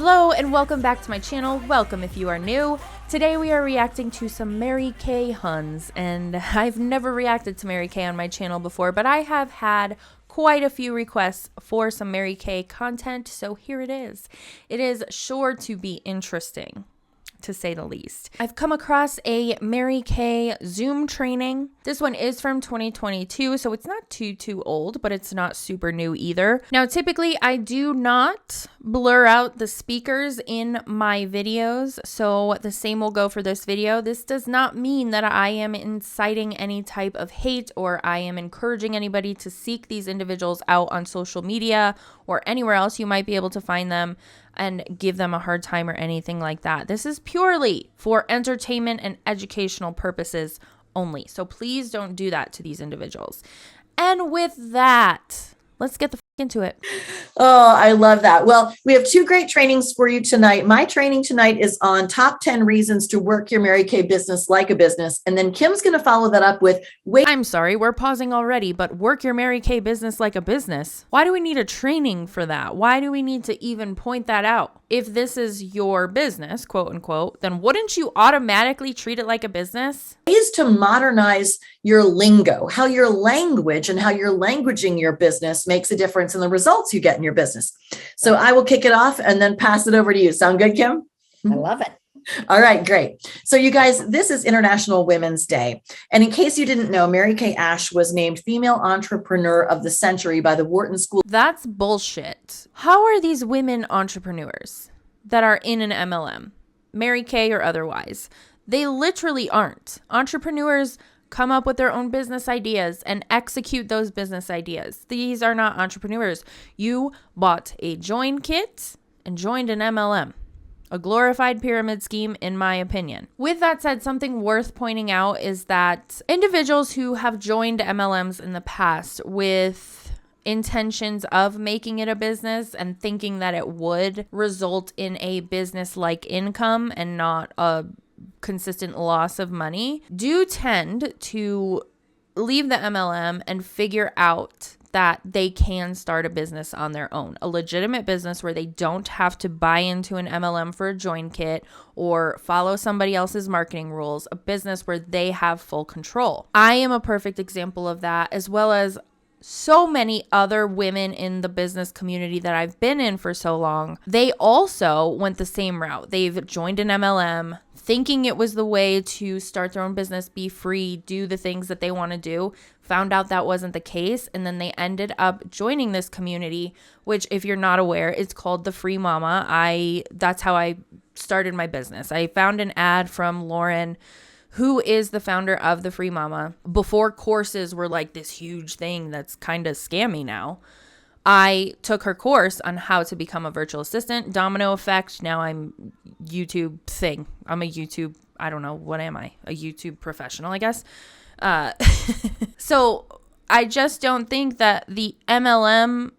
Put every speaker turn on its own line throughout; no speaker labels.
Hello and welcome back to my channel. Welcome if you are new. Today we are reacting to some Mary Kay Huns, and I've never reacted to Mary Kay on my channel before, but I have had quite a few requests for some Mary Kay content, so here it is. It is sure to be interesting, to say the least. I've come across a Mary Kay Zoom training. This one is from 2022, so it's not too old, but it's not super new either. Now, typically I do not blur out the speakers in my videos, so the same will go for this video. This does not mean that I am inciting any type of hate or I am encouraging anybody to seek these individuals out on social media or anywhere else you might be able to find them and give them a hard time or anything like that. This is purely for entertainment and educational purposes only. So please don't do that to these individuals. And with that, let's get the into it.
Oh, I love that. Well, we have two great trainings for you tonight. My training tonight is on top 10 reasons to work your Mary Kay business like a business. And then Kim's going to follow that up with,
I'm sorry, we're pausing already, but work your Mary Kay business like a business. Why do we need a training for that? Why do we need to even point that out? If this is your business, quote unquote, then wouldn't you automatically treat it like a business?
Ways to modernize your lingo, how your language and how you're languaging your business makes a difference in the results you get in your business. So I will kick it off and then pass it over to you. Sound good, Kim?
I love it.
All right, great. So you guys, this is International Women's Day. And in case you didn't know, Mary Kay Ash was named Female Entrepreneur of the Century by the Wharton School.
That's bullshit. How are these women entrepreneurs that are in an MLM, Mary Kay or otherwise? They literally aren't. Entrepreneurs come up with their own business ideas and execute those business ideas. These are not entrepreneurs. You bought a join kit and joined an MLM. A glorified pyramid scheme, in my opinion. With that said, something worth pointing out is that individuals who have joined MLMs in the past with intentions of making it a business and thinking that it would result in a business-like income and not a consistent loss of money do tend to leave the MLM and figure out that they can start a business on their own, a legitimate business where they don't have to buy into an MLM for a join kit or follow somebody else's marketing rules, a business where they have full control. I am a perfect example of that, as well as so many other women in the business community that I've been in for so long. They also went the same route. They've joined an MLM thinking it was the way to start their own business, be free, do the things that they want to do, found out that wasn't the case, and then they ended up joining this community, which, if you're not aware, it's called the Free Mama. That's how I started my business. I found an ad from Lauren, who is the founder of the Free Mama. Before courses were like this huge thing that's kind of scammy now, I took her course on how to become a virtual assistant, domino effect. Now I'm YouTube thing. I'm a YouTube, I don't know, what am I? A YouTube professional, I guess. So I just don't think that the MLM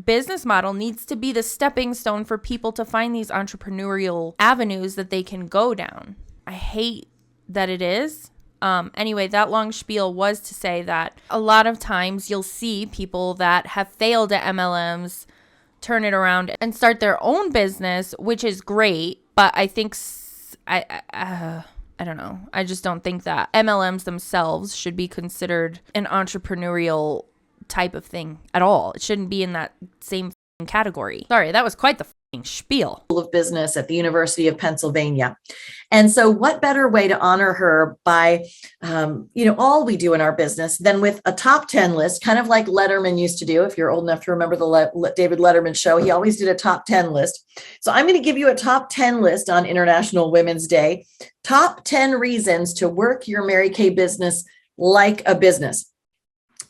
business model needs to be the stepping stone for people to find these entrepreneurial avenues that they can go down. I hate that it is. Anyway, that long spiel was to say that a lot of times you'll see people that have failed at MLMs turn it around and start their own business, which is great. But I think, I don't know. I just don't think that MLMs themselves should be considered an entrepreneurial type of thing at all. It shouldn't be in that same category. Sorry, that was quite the spiel.
Of Business at the University of Pennsylvania. And so what better way to honor her by, all we do in our business than with a top 10 list, kind of like Letterman used to do. If you're old enough to remember the David Letterman show, he always did a top 10 list. So I'm going to give you a top 10 list on International Women's Day. Top 10 reasons to work your Mary Kay business like a business.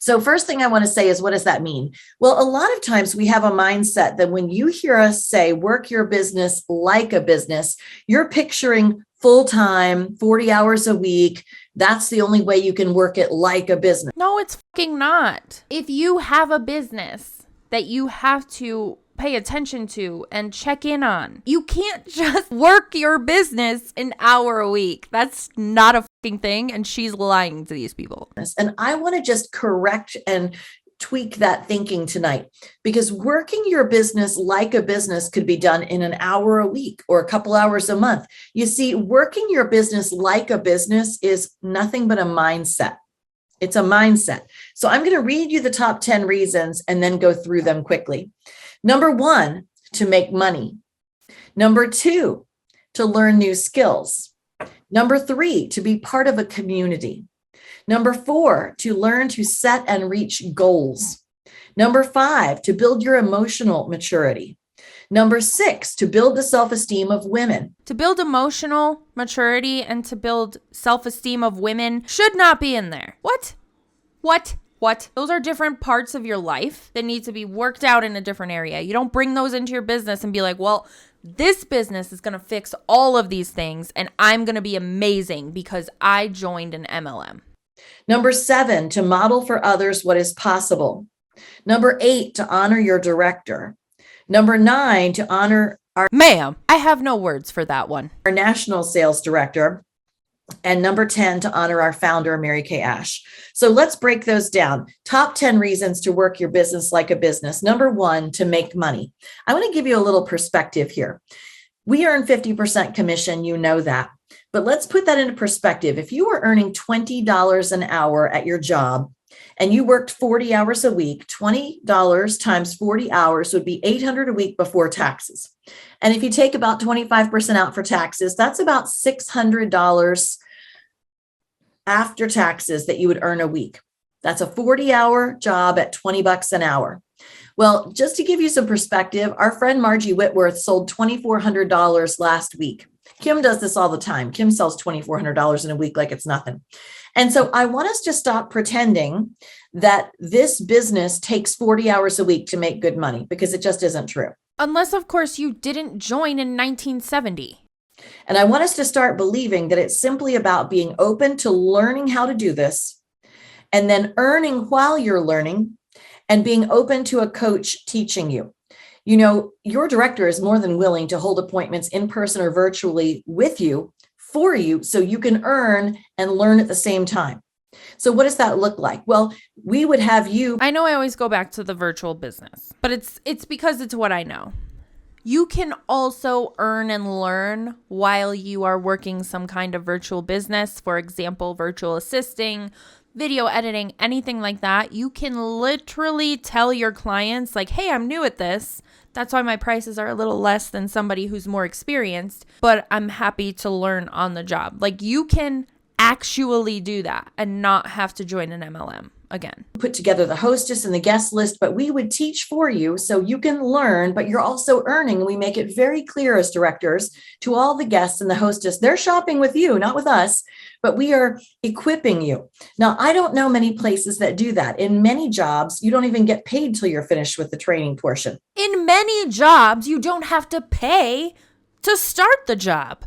So first thing I want to say is, what does that mean? Well, a lot of times we have a mindset that when you hear us say, work your business like a business, you're picturing full-time, 40 hours a week. That's the only way you can work it like a business.
No, it's fucking not. If you have a business that you have to pay attention to and check in on, you can't just work your business an hour a week. That's not a fucking thing. And she's lying to these people.
And I want to just correct and tweak that thinking tonight, because working your business like a business could be done in an hour a week or a couple hours a month. You see, working your business like a business is nothing but a mindset. It's a mindset. So I'm going to read you the top 10 reasons and then go through them quickly. Number 1, to make money. Number 2, to learn new skills. Number 3, to be part of a community. Number 4, to learn to set and reach goals. Number 5, to build your emotional maturity. Number 6, to build the self-esteem of women.
To build emotional maturity and to build self-esteem of women should not be in there. What? Those are different parts of your life that need to be worked out in a different area. You don't bring those into your business and be like, well, this business is going to fix all of these things and I'm going to be amazing because I joined an MLM.
Number 7, to model for others what is possible. Number 8, to honor your director. Number 9, to honor
Ma'am, I have no words for that one.
our national sales director. And number 10, to honor our founder, Mary Kay Ash. So let's break those down. Top 10 reasons to work your business like a business. Number 1, to make money. I want to give you a little perspective here. We earn 50% commission, you know that. But let's put that into perspective. If you were earning $20 an hour at your job and you worked 40 hours a week, $20 times 40 hours would be $800 a week before taxes. And if you take about 25% out for taxes, that's about $600 after taxes that you would earn a week. That's a 40-hour job at $20 an hour. Well, just to give you some perspective, our friend Margie Whitworth sold $2,400 last week. Kim does this all the time. Kim sells $2,400 in a week like it's nothing. And so I want us to stop pretending that this business takes 40 hours a week to make good money, because it just isn't true.
Unless, of course, you didn't join in 1970.
And I want us to start believing that it's simply about being open to learning how to do this and then earning while you're learning and being open to a coach teaching you. You know, your director is more than willing to hold appointments in person or virtually with you, for you, so you can earn and learn at the same time. So what does that look like? Well, we would have you.
I know I always go back to the virtual business, but it's because it's what I know. You can also earn and learn while you are working some kind of virtual business. For example, virtual assisting, video editing, anything like that. You can literally tell your clients like, hey, I'm new at this. That's why my prices are a little less than somebody who's more experienced, but I'm happy to learn on the job. Like, you can actually do that and not have to join an MLM again.
Put together the hostess and the guest list, but we would teach for you so you can learn, but you're also earning. We make it very clear as directors to all the guests and the hostess, they're shopping with you, not with us, but we are equipping you. Now, I don't know many places that do that. In many jobs, you don't even get paid till you're finished with the training portion.
In many jobs, you don't have to pay to start the job.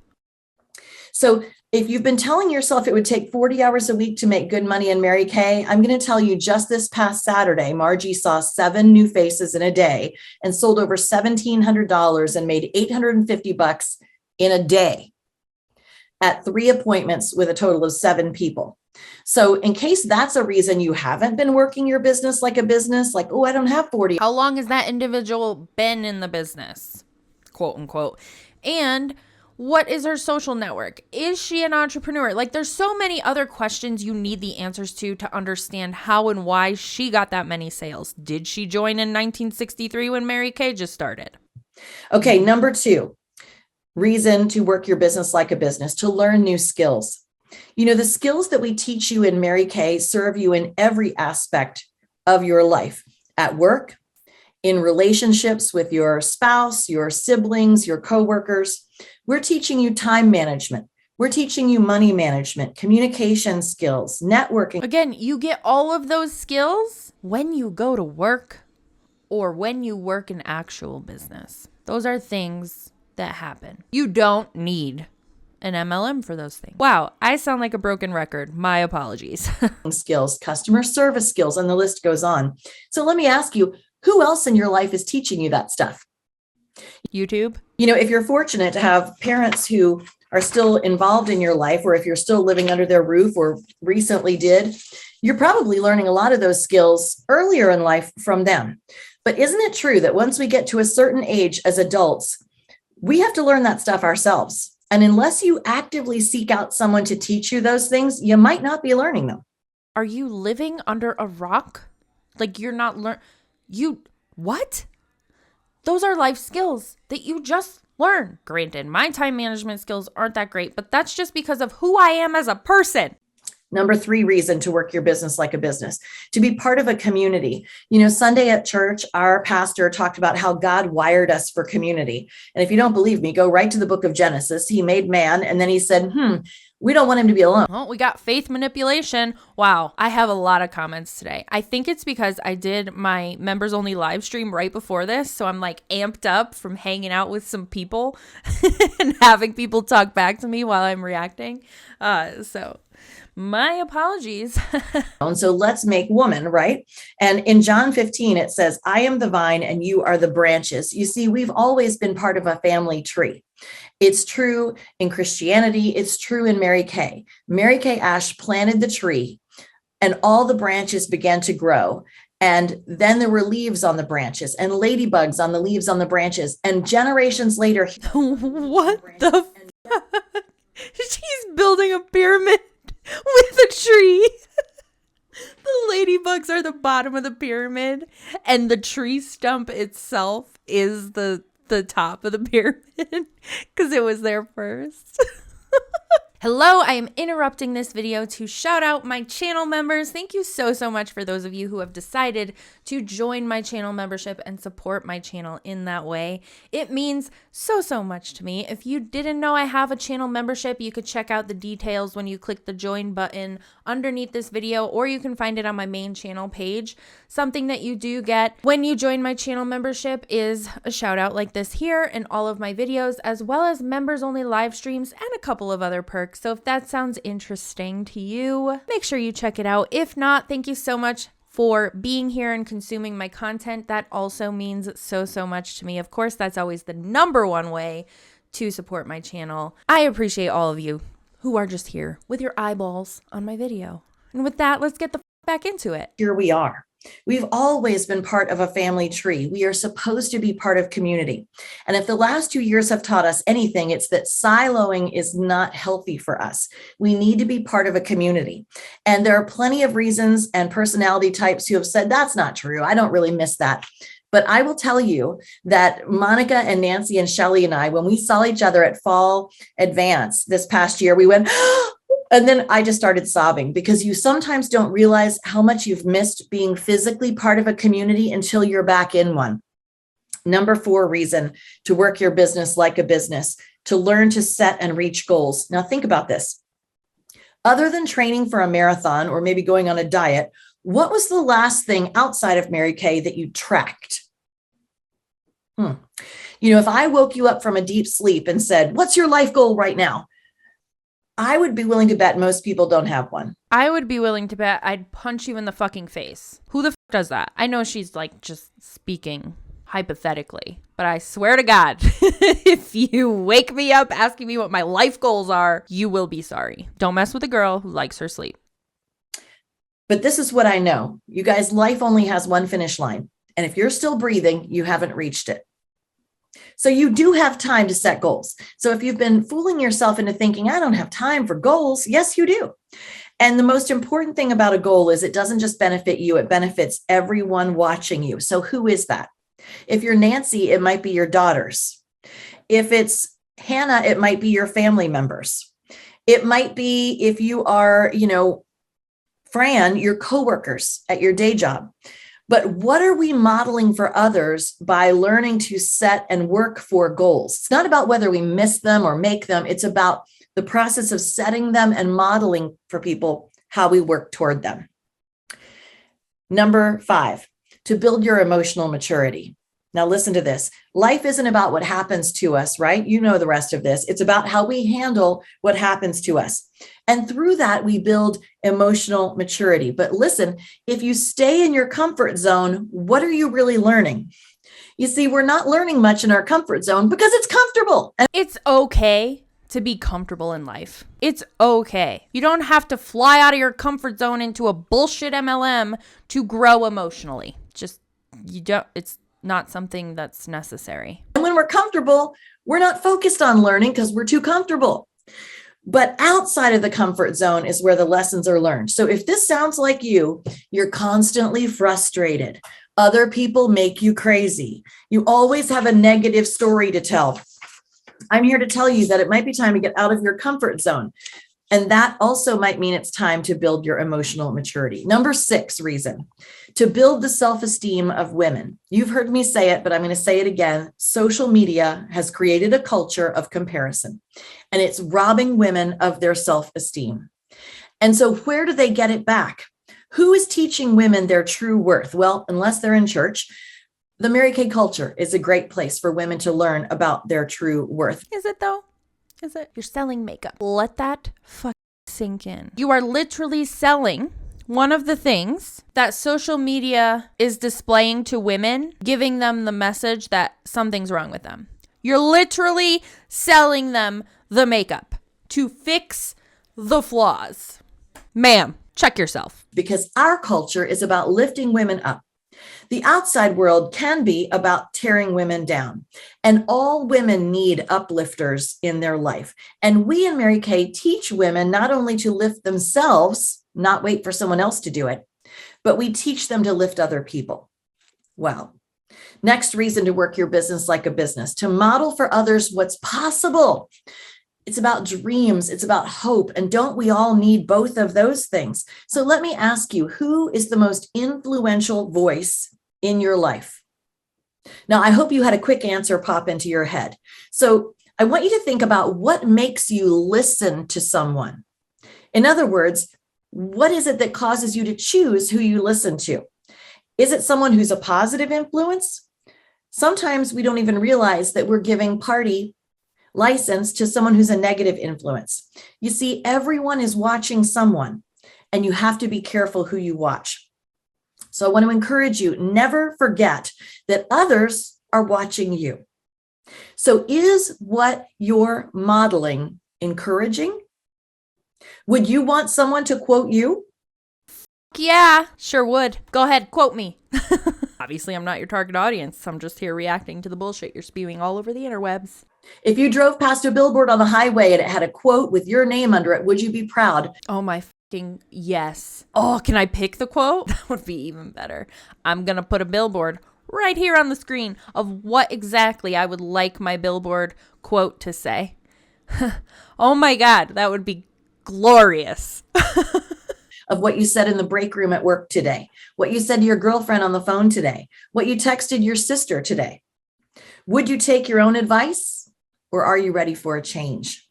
So if you've been telling yourself it would take 40 hours a week to make good money in Mary Kay, I'm going to tell you just this past Saturday, Margie saw 7 new faces in a day and sold over $1,700 and made $850 in a day at 3 appointments with a total of 7 people. So in case that's a reason you haven't been working your business like a business, like, oh, I don't have 40.
How long has that individual been in the business, quote unquote? And what is her social network? Is she an entrepreneur? Like, there's so many other questions you need the answers to understand how and why she got that many sales. Did she join in 1963 when Mary Kay just started?
Okay, number 2, reason to work your business like a business, to learn new skills. You know, the skills that we teach you in Mary Kay serve you in every aspect of your life, at work, in relationships with your spouse, your siblings, your coworkers. We're teaching you time management. We're teaching you money management, communication skills, networking.
Again, you get all of those skills when you go to work or when you work in actual business. Those are things that happen. You don't need an MLM for those things. Wow, I sound like a broken record. My apologies.
Skills, customer service skills, and the list goes on. So let me ask you, who else in your life is teaching you that stuff?
YouTube.
You know, if you're fortunate to have parents who are still involved in your life, or if you're still living under their roof or recently did, You're probably learning a lot of those skills earlier in life from them. But isn't it true that once we get to a certain age as adults, we have to learn that stuff ourselves? And unless you actively seek out someone to teach you those things, you might not be learning them.
Are you living under a rock? Like you're not what? Those are life skills that you just learn. Granted, my time management skills aren't that great, but that's just because of who I am as a person.
Number 3 reason to work your business like a business, to be part of a community. Sunday at church, our pastor talked about how God wired us for community. And if you don't believe me, go right to the book of Genesis. He made man, and then he said, we don't want him to be alone.
Well, we got faith manipulation. Wow. I have a lot of comments today. I think it's because I did my members only live stream right before this. So I'm like amped up from hanging out with some people and having people talk back to me while I'm reacting. So my apologies.
And so let's make woman, right? And in John 15, it says, I am the vine and you are the branches. You see, we've always been part of a family tree. It's true in Christianity. It's true in Mary Kay. Mary Kay Ash planted the tree and all the branches began to grow. And then there were leaves on the branches and ladybugs on the leaves on the branches. And generations later,
what the fuck? She's building a pyramid with a tree. The ladybugs are the bottom of the pyramid, and the tree stump itself is the top of the pyramid because it was there first. Hello, I am interrupting this video to shout out my channel members. Thank you so much for those of you who have decided to join my channel membership and support my channel in that way. It means so much to me. If you didn't know I have a channel membership, you could check out the details when you click the join button underneath this video, or you can find it on my main channel page. Something that you do get when you join my channel membership is a shout out like this here in all of my videos, as well as members only live streams and a couple of other perks. So if that sounds interesting to you, make sure you check it out. If not, thank you so much for being here and consuming my content. That also means so much to me. Of course, that's always the number one way to support my channel. I appreciate all of you who are just here with your eyeballs on my video. And with that, let's get the back into it.
Here we are. We've always been part of a family tree. We are supposed to be part of community. And if the last 2 years have taught us anything, it's that siloing is not healthy for us. We need to be part of a community. And there are plenty of reasons and personality types who have said, that's not true. I don't really miss that. But I will tell you that Monica and Nancy and Shelly and I, when we saw each other at Fall Advance this past year, we went, and then I just started sobbing, because you sometimes don't realize how much you've missed being physically part of a community until you're back in one. Number 4 reason to work your business like a business, to learn to set and reach goals. Now think about this. Other than training for a marathon or maybe going on a diet, what was the last thing outside of Mary Kay that you tracked? If I woke you up from a deep sleep and said, what's your life goal right now? I would be willing to bet most people don't have one.
I would be willing to bet I'd punch you in the fucking face. Who the f does that? I know she's like just speaking hypothetically, but I swear to God, if you wake me up asking me what my life goals are, you will be sorry. Don't mess with a girl who likes her sleep.
But this is what I know. You guys, life only has one finish line. And if you're still breathing, you haven't reached it. So you do have time to set goals. So if you've been fooling yourself into thinking, I don't have time for goals, yes, you do. And the most important thing about a goal is it doesn't just benefit you, it benefits everyone watching you. So who is that? If you're Nancy, it might be your daughters. If it's Hannah, it might be your family members. It might be, if you are, Fran, your coworkers at your day job. But what are we modeling for others by learning to set and work for goals? It's not about whether we miss them or make them. It's about the process of setting them and modeling for people how we work toward them. Number 5, to build your emotional maturity. Now, listen to this. Life isn't about what happens to us, right? You know the rest of this. It's about how we handle what happens to us. And through that, we build emotional maturity. But listen, if you stay in your comfort zone, what are you really learning? You see, we're not learning much in our comfort zone because it's comfortable. And
it's okay to be comfortable in life. It's okay. You don't have to fly out of your comfort zone into a bullshit MLM to grow emotionally. It's not something that's necessary.
And when we're comfortable, we're not focused on learning because we're too comfortable. But outside of the comfort zone is where the lessons are learned. So if this sounds like you're constantly frustrated. Other people make you crazy. You always have a negative story to tell. I'm here to tell you that it might be time to get out of your comfort zone. And that also might mean it's time to build your emotional maturity. Number 6 reason, to build the self-esteem of women. You've heard me say it, but I'm going to say it again. Social media has created a culture of comparison, and it's robbing women of their self-esteem. And so where do they get it back? Who is teaching women their true worth? Well, unless they're in church, the Mary Kay culture is a great place for women to learn about their true worth.
Is it though? Is it? You're selling makeup. Let that fucking sink in. You are literally selling one of the things that social media is displaying to women, giving them the message that something's wrong with them. You're literally selling them the makeup to fix the flaws. Ma'am, check yourself.
Because our culture is about lifting women up. The outside world can be about tearing women down, and all women need uplifters in their life. And we in Mary Kay teach women not only to lift themselves, not wait for someone else to do it, but we teach them to lift other people. Wow. Next reason to work your business like a business, to model for others what's possible. It's about dreams. It's about hope. And don't we all need both of those things? So let me ask you, who is the most influential voice in your life? Now, I hope you had a quick answer pop into your head. So I want you to think about what makes you listen to someone. In other words, what is it that causes you to choose who you listen to? Is it someone who's a positive influence? Sometimes we don't even realize that we're giving party license to someone who's a negative influence. You see, everyone is watching someone, and you have to be careful who you watch. So I want to encourage you, never forget that others are watching you. So is what you're modeling encouraging? Would you want someone to quote you?
Yeah, sure would. Go ahead, quote me. Obviously, I'm not your target audience. I'm just here reacting to the bullshit you're spewing all over the interwebs.
If you drove past a billboard on the highway and it had a quote with your name under it, would you be proud?
Oh my fucking yes. Oh, can I pick the quote? That would be even better. I'm going to put a billboard right here on the screen of what exactly I would like my billboard quote to say. Oh my God, that would be glorious.
Of what you said in the break room at work today, what you said to your girlfriend on the phone today, what you texted your sister today. Would you take your own advice, or are you ready for a change?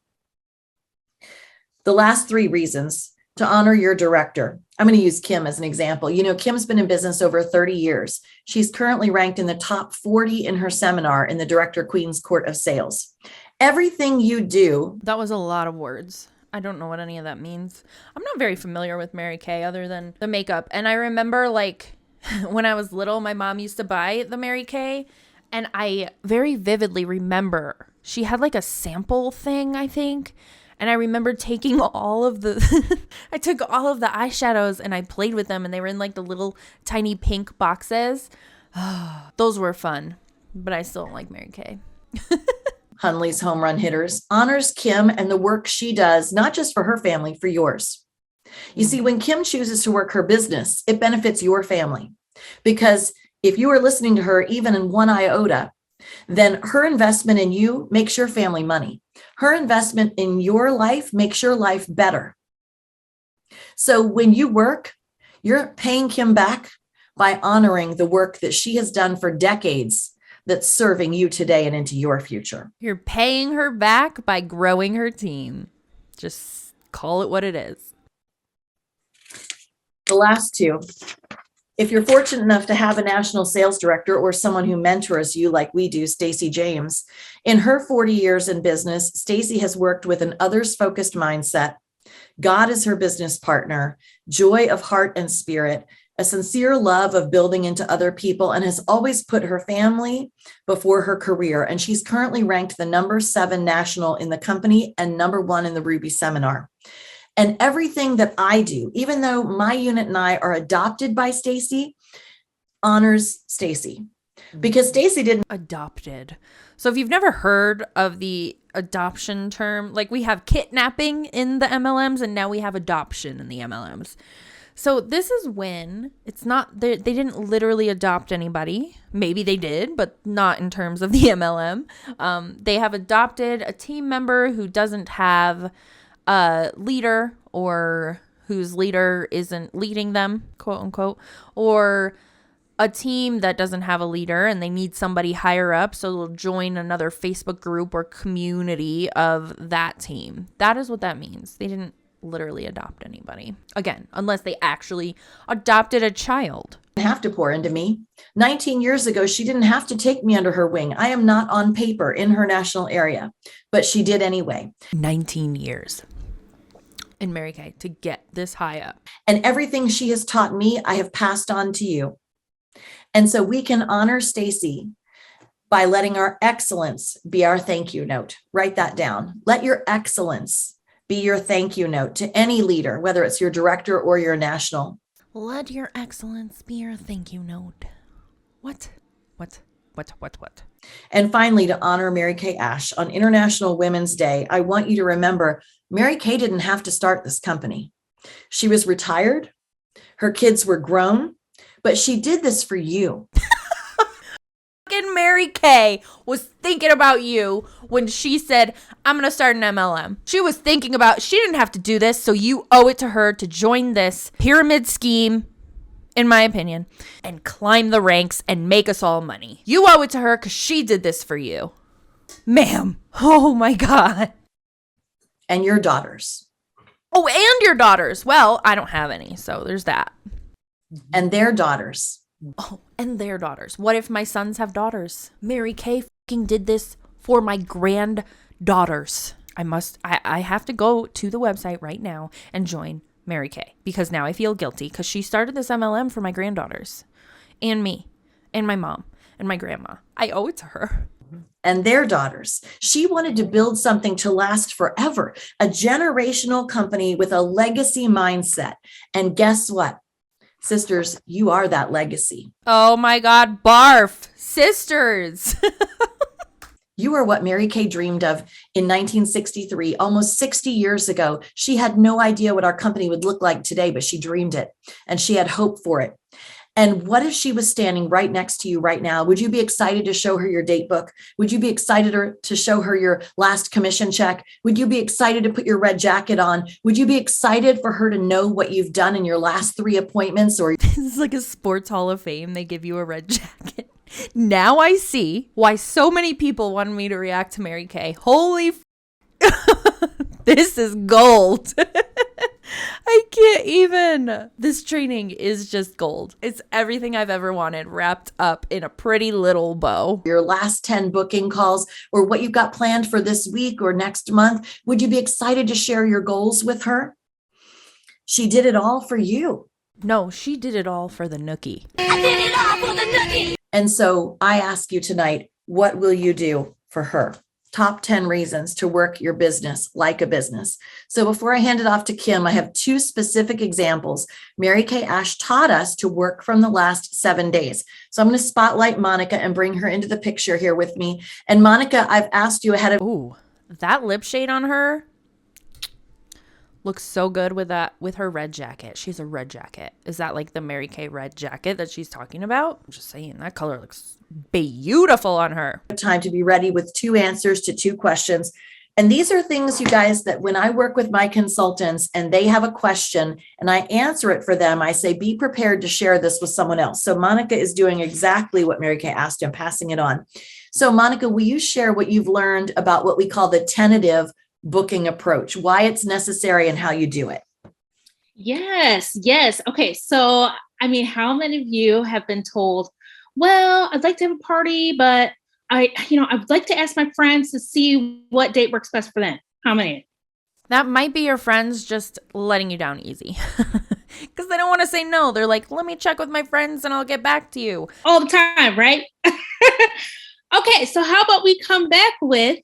The last 3 reasons to honor your director. I'm going to use Kim as an example. You know, Kim's been in business over 30 years. She's currently ranked in the top 40 in her seminar in the Director Queen's Court of Sales. Everything you do.
That was a lot of words. I don't know what any of that means. I'm not very familiar with Mary Kay other than the makeup. And I remember like when I was little, my mom used to buy the Mary Kay. And I very vividly remember she had like a sample thing, I think. And I remember taking all of the, I took all of the eyeshadows and I played with them. And they were in like the little tiny pink boxes. Those were fun. But I still don't like Mary Kay.
Hunley's Home Run Hitters honors Kim and the work she does, not just for her family, for yours. You see, when Kim chooses to work her business, it benefits your family. Because if you are listening to her, even in 1 iota, then her investment in you makes your family money. Her investment in your life makes your life better. So when you work, you're paying Kim back by honoring the work that she has done for decades that's serving you today and into your future.
You're paying her back by growing her team. Just call it what it is.
The last 2. If you're fortunate enough to have a national sales director or someone who mentors you like we do, Stacey James, in her 40 years in business, Stacey has worked with an others-focused mindset. God is her business partner, joy of heart and spirit, a sincere love of building into other people, and has always put her family before her career. And she's currently ranked the #7 national in the company and #1 in the Ruby seminar. And everything that I do, even though my unit and I are adopted by Stacy, honors Stacy, because Stacy didn't
Adopted. So if you've never heard of the adoption term, like we have kidnapping in the MLMs and now we have adoption in the MLMs. So this is when it's not, they didn't literally adopt anybody. Maybe they did, but not in terms of the MLM. They have adopted a team member who doesn't have a leader, or whose leader isn't leading them, quote unquote, or a team that doesn't have a leader and they need somebody higher up, so they'll join another Facebook group or community of that team. That is what that means. They didn't literally adopt anybody. Again, unless they actually adopted a child.
have to pour into me. 19 years ago, she didn't have to take me under her wing. I am not on paper in her national area, but she did anyway.
19 years in Mary Kay to get this high up.
And everything she has taught me, I have passed on to you. And so we can honor Stacy by letting our excellence be our thank you note. Write that down. Let your excellence be your thank you note to any leader, whether it's your director or your national.
Let your excellence be your thank you note. What?
And finally, to honor Mary Kay Ash on International Women's Day, I want you to remember Mary Kay didn't have to start this company. She was retired. Her kids were grown, but she did this for you.
Fucking Mary Kay was thinking about you when she said, I'm going to start an MLM. She was thinking about, she didn't have to do this, so you owe it to her to join this pyramid scheme, in my opinion, and climb the ranks and make us all money. You owe it to her because she did this for you. Ma'am. Oh my God.
And your daughters.
Oh, and your daughters. Well, I don't have any, so there's that.
And their daughters.
Oh, and their daughters. What if my sons have daughters? Mary Kay fucking did this for my granddaughters. I have to go to the website right now and join Mary Kay, because now I feel guilty because she started this MLM for my granddaughters and me and my mom and my grandma. I owe it to her.
And their daughters. She wanted to build something to last forever, a generational company with a legacy mindset. And guess what? Sisters, you are that legacy.
Oh my God, barf. Sisters.
You are what Mary Kay dreamed of in 1963, almost 60 years ago. She had no idea what our company would look like today, but she dreamed it and she had hope for it. And what if she was standing right next to you right now? Would you be excited to show her your date book? Would you be excited to show her your last commission check? Would you be excited to put your red jacket on? Would you be excited for her to know what you've done in your last 3 appointments? Or
This is like a sports hall of fame. They give you a red jacket. Now I see why so many people wanted me to react to Mary Kay. Holy this is gold. I can't even. This training is just gold. It's everything I've ever wanted wrapped up in a pretty little bow.
your last 10 booking calls, or what you've got planned for this week or next month. Would you be excited to share your goals with her? She did it all for you.
No, she did it all for the nookie.
I did it all for the nookie.
And so I ask you tonight, what will you do for her? Top 10 reasons to work your business like a business. So before I hand it off to Kim, I have 2 specific examples. Mary Kay Ash taught us to work from the last 7 days. So I'm going to spotlight Monica and bring her into the picture here with me. And Monica, I've asked you ahead of
Ooh, that lip shade on her looks so good with her red jacket. She's a red jacket. Is that like the Mary Kay red jacket that she's talking about? I'm just saying, that color looks beautiful on her.
time to be ready with 2 answers to 2 questions. And these are things, you guys, that when I work with my consultants and they have a question and I answer it for them, I say, be prepared to share this with someone else. So Monica is doing exactly what Mary Kay asked and passing it on. So Monica, will you share what you've learned about what we call the tentative booking approach, why it's necessary and how you do it?
Yes. Okay. So, I mean, how many of you have been told, well, I'd like to have a party, but I'd like to ask my friends to see what date works best for them. How many?
That might be your friends just letting you down easy. Because Because they don't want to say no. They're like, let me check with my friends and I'll get back to you.
All the time, right? Okay, so how about we come back with,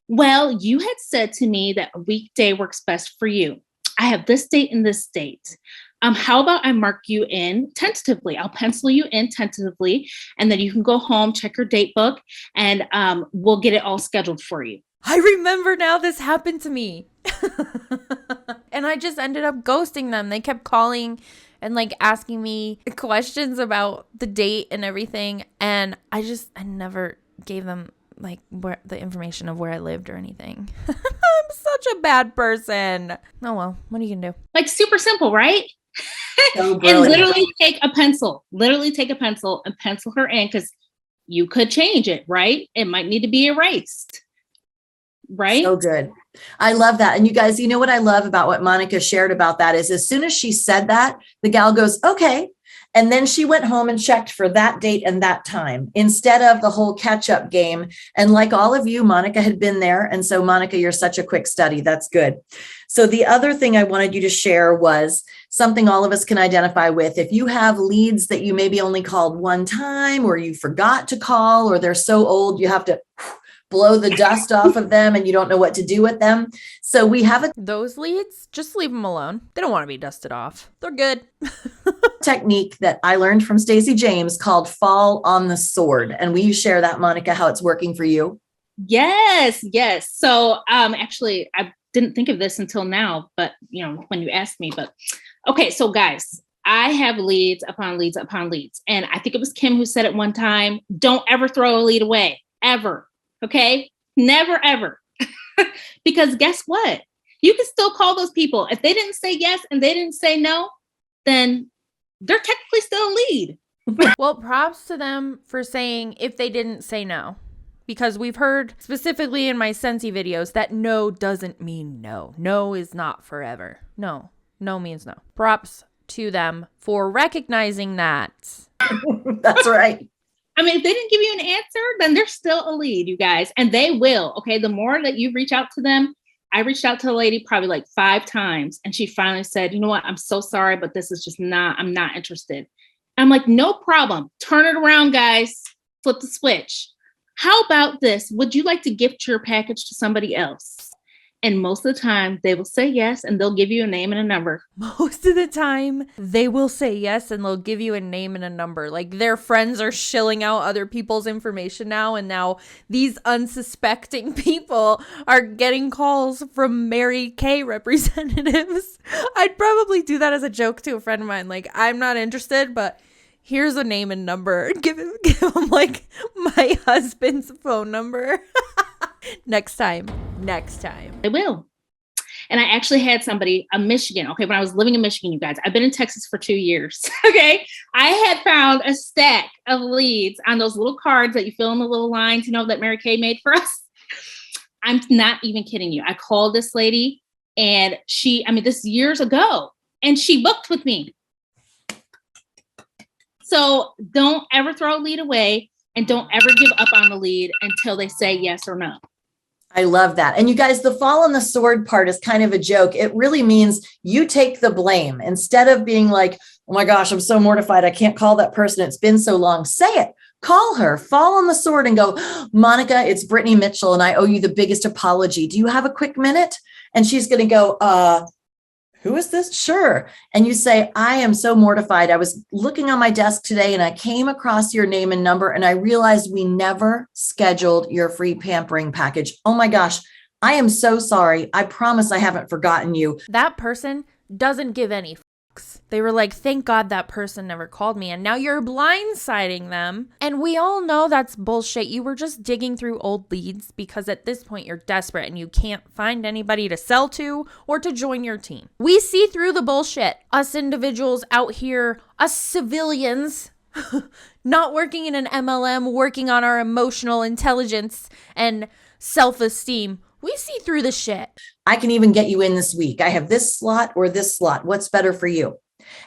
well, you had said to me that a weekday works best for you. I have this date and this date. How about I mark you in tentatively? I'll pencil you in tentatively, and then you can go home, check your date book, and we'll get it all scheduled for you.
I remember now this happened to me. And I just ended up ghosting them. They kept calling and like asking me questions about the date and everything. And I never gave them like the information of where I lived or anything. I'm such a bad person. Oh, well, what are you gonna do?
Like super simple, right?
So
And
brilliant.
literally take a pencil and pencil her in, because you could change it, right? It might need to be erased, right?
So good. I love that. And you guys, you know what I love about what Monica shared about that is as soon as she said that, the gal goes, okay. And then she went home and checked for that date and that time instead of the whole catch up game. And like all of you, Monica had been there. And so Monica, you're such a quick study. That's good. So the other thing I wanted you to share was something all of us can identify with. If you have leads that you maybe only called one time, or you forgot to call, or they're so old, you have to blow the dust off of them and you don't know what to do with them. So we have a
Those leads, just leave them alone. They don't want to be dusted off. They're good.
technique that I learned from Stacey James called fall on the sword. And will you share that, Monica, how it's working for you?
Yes. So actually, I didn't think of this until now, but when you asked me, but okay. So guys, I have leads upon leads upon leads. And I think it was Kim who said it one time, don't ever throw a lead away, ever. Okay. Never, ever. Because guess what? You can still call those people. If they didn't say yes and they didn't say no, then they're technically still a lead.
Well, props to them for saying if they didn't say no. Because we've heard specifically in my Scentsy videos that no doesn't mean no. No is not forever. No means no. Props to them for recognizing that.
That's right.
I mean, if they didn't give you an answer, then they're still a lead, you guys, and they will. Okay. The more that you reach out to them, I reached out to the lady probably like 5 times, and she finally said, you know what? I'm so sorry, but this is just I'm not interested. I'm like, no problem. Turn it around, guys. Flip the switch. How about this? Would you like to gift your package to somebody else? And most of the time they will say yes, and they'll give you a name and a number.
Most of the time they will say yes and they'll give you a name and a number. Like their friends are shilling out other people's information now. And now these unsuspecting people are getting calls from Mary Kay representatives. I'd probably do that as a joke to a friend of mine. Like, I'm not interested, but here's a name and number. Give him like my husband's phone number. Next time.
I will. And I actually had somebody, a Michigan. Okay. When I was living in Michigan, you guys, I've been in Texas for 2 years. Okay. I had found a stack of leads on those little cards that you fill in the little lines, that Mary Kay made for us. I'm not even kidding you. I called this lady, and this is years ago, and she booked with me. So don't ever throw a lead away, and don't ever give up on the lead until they say yes or no.
I love that. And you guys, the fall on the sword part is kind of a joke. It really means you take the blame instead of being like, oh my gosh, I'm so mortified. I can't call that person. It's been so long. Say it. Call her, fall on the sword and go, Monica, it's Brittany Mitchell, and I owe you the biggest apology. Do you have a quick minute? And she's going to go, who is this? Sure. And you say, I am so mortified. I was looking on my desk today and I came across your name and number, and I realized we never scheduled your free pampering package. Oh my gosh. I am so sorry. I promise I haven't forgotten you.
That person doesn't give any fucks. They were like, thank God that person never called me. And now you're blindsiding them. And we all know that's bullshit. You were just digging through old leads because at this point you're desperate and you can't find anybody to sell to or to join your team. We see through the bullshit. Us individuals out here, us civilians, not working in an MLM, working on our emotional intelligence and self-esteem. We see through the shit.
I can even get you in this week. I have this slot or this slot. What's better for you?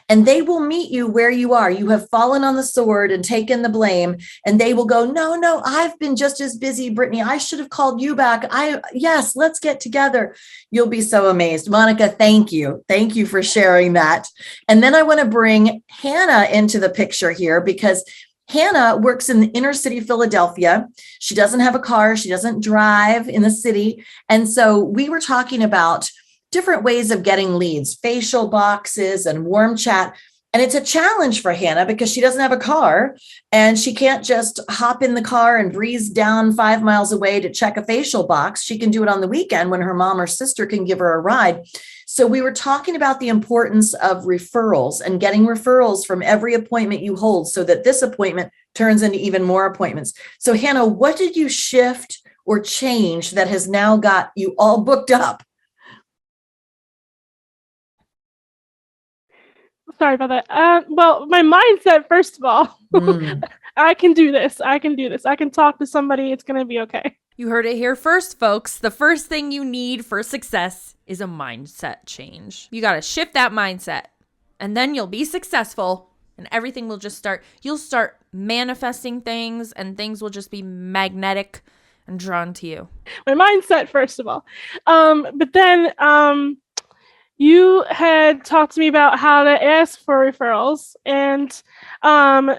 And they will meet you where you are. You have fallen on the sword and taken the blame. And they will go, no, I've been just as busy, Brittany. I should have called you back. Yes, let's get together. You'll be so amazed. Monica, thank you. Thank you for sharing that. And then I want to bring Hannah into the picture here, because Hannah works in the inner city Philadelphia. She doesn't have a car. She doesn't drive in the city. And so we were talking about different ways of getting leads, facial boxes and warm chat. And it's a challenge for Hannah because she doesn't have a car and she can't just hop in the car and breeze down 5 miles away to check a facial box. She can do it on the weekend when her mom or sister can give her a ride. So we were talking about the importance of referrals and getting referrals from every appointment you hold so that this appointment turns into even more appointments. So Hannah, what did you shift or change that has now got you all booked up?
Sorry about that. Well, my mindset, first of all, I can do this. I can talk to somebody. It's going to be okay.
You heard it here first, folks. The first thing you need for success is a mindset change. You got to shift that mindset, and then you'll be successful, and everything will just start. You'll start manifesting things, and things will just be magnetic and drawn to you.
My mindset, first of all. But then you had talked to me about how to ask for referrals. And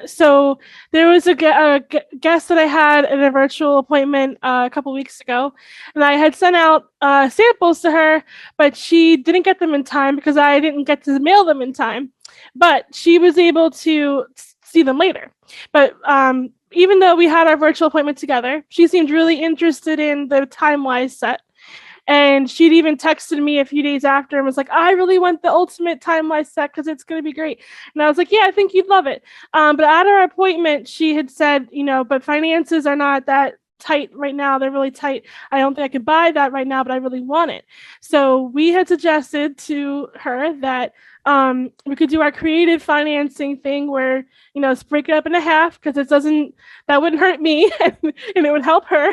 so there was a guest that I had at a virtual appointment a couple weeks ago. And I had sent out samples to her, but she didn't get them in time because I didn't get to mail them in time. But she was able to see them later. But even though we had our virtual appointment together, she seemed really interested in the time-wise set. And she'd even texted me a few days after and was like, I really want the ultimate time-wise set because it's going to be great. And I was like, yeah, I think you'd love it. But at our appointment, she had said, but finances are not that tight right now. They're really tight. I don't think I could buy that right now, but I really want it. So we had suggested to her that we could do our creative financing thing where, let's break it up into half because that wouldn't hurt me and it would help her.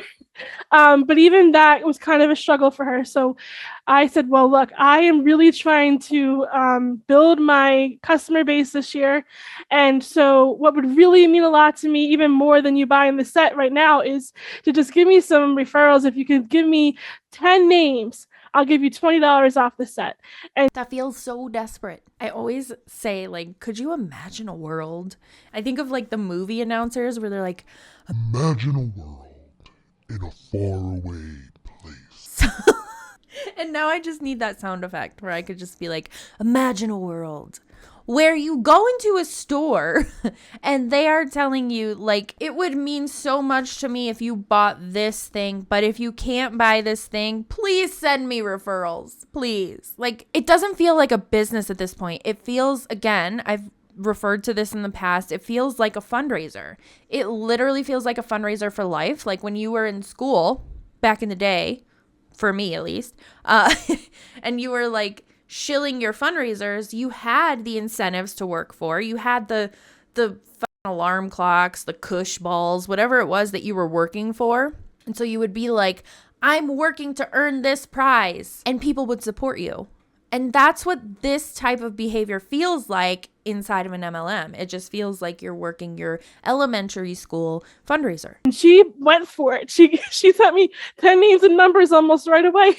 But even that was kind of a struggle for her. So I said, well, look, I am really trying to build my customer base this year. And so what would really mean a lot to me, even more than you buying the set right now, is to just give me some referrals. If you could give me 10 names, I'll give you $20 off the set. And
that feels so desperate. I always say, could you imagine a world? I think of the movie announcers where they're like,
imagine a world in a faraway place.
And now I just need that sound effect where I could just be like, imagine a world where you go into a store and they are telling you, it would mean so much to me if you bought this thing, but if you can't buy this thing, please send me referrals, please. It doesn't feel like a business at this point. It feels, again, I've referred to this in the past, it feels like a fundraiser. It literally feels like a fundraiser for life. Like when you were in school back in the day, for me at least, and you were shilling your fundraisers, you had the incentives to work for. You had the alarm clocks, the cush balls, whatever it was that you were working for. And so you would be like, I'm working to earn this prize, and people would support you. And that's what this type of behavior feels like inside of an MLM. It just feels like you're working your elementary school fundraiser.
And she went for it. She sent me 10 names and numbers almost right away.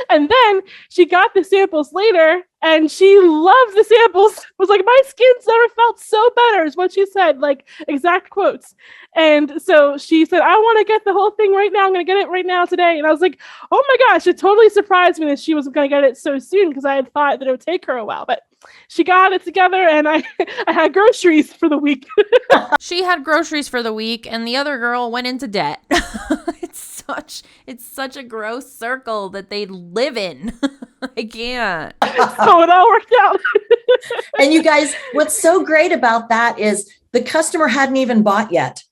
And then she got the samples later and she loved the samples. Was like, my skin's never felt so better, is what she said, exact quotes. And so she said, I want to get the whole thing right now. I'm going to get it right now today. And I was like, oh my gosh, it totally surprised me that she was going to get it so soon because I had thought that it would take her a while. But she got it together and I had groceries for the week.
She had groceries for the week and the other girl went into debt. It's such a gross circle that they live in. I can't.
So it all worked out.
And you guys, what's so great about that is the customer hadn't even bought yet.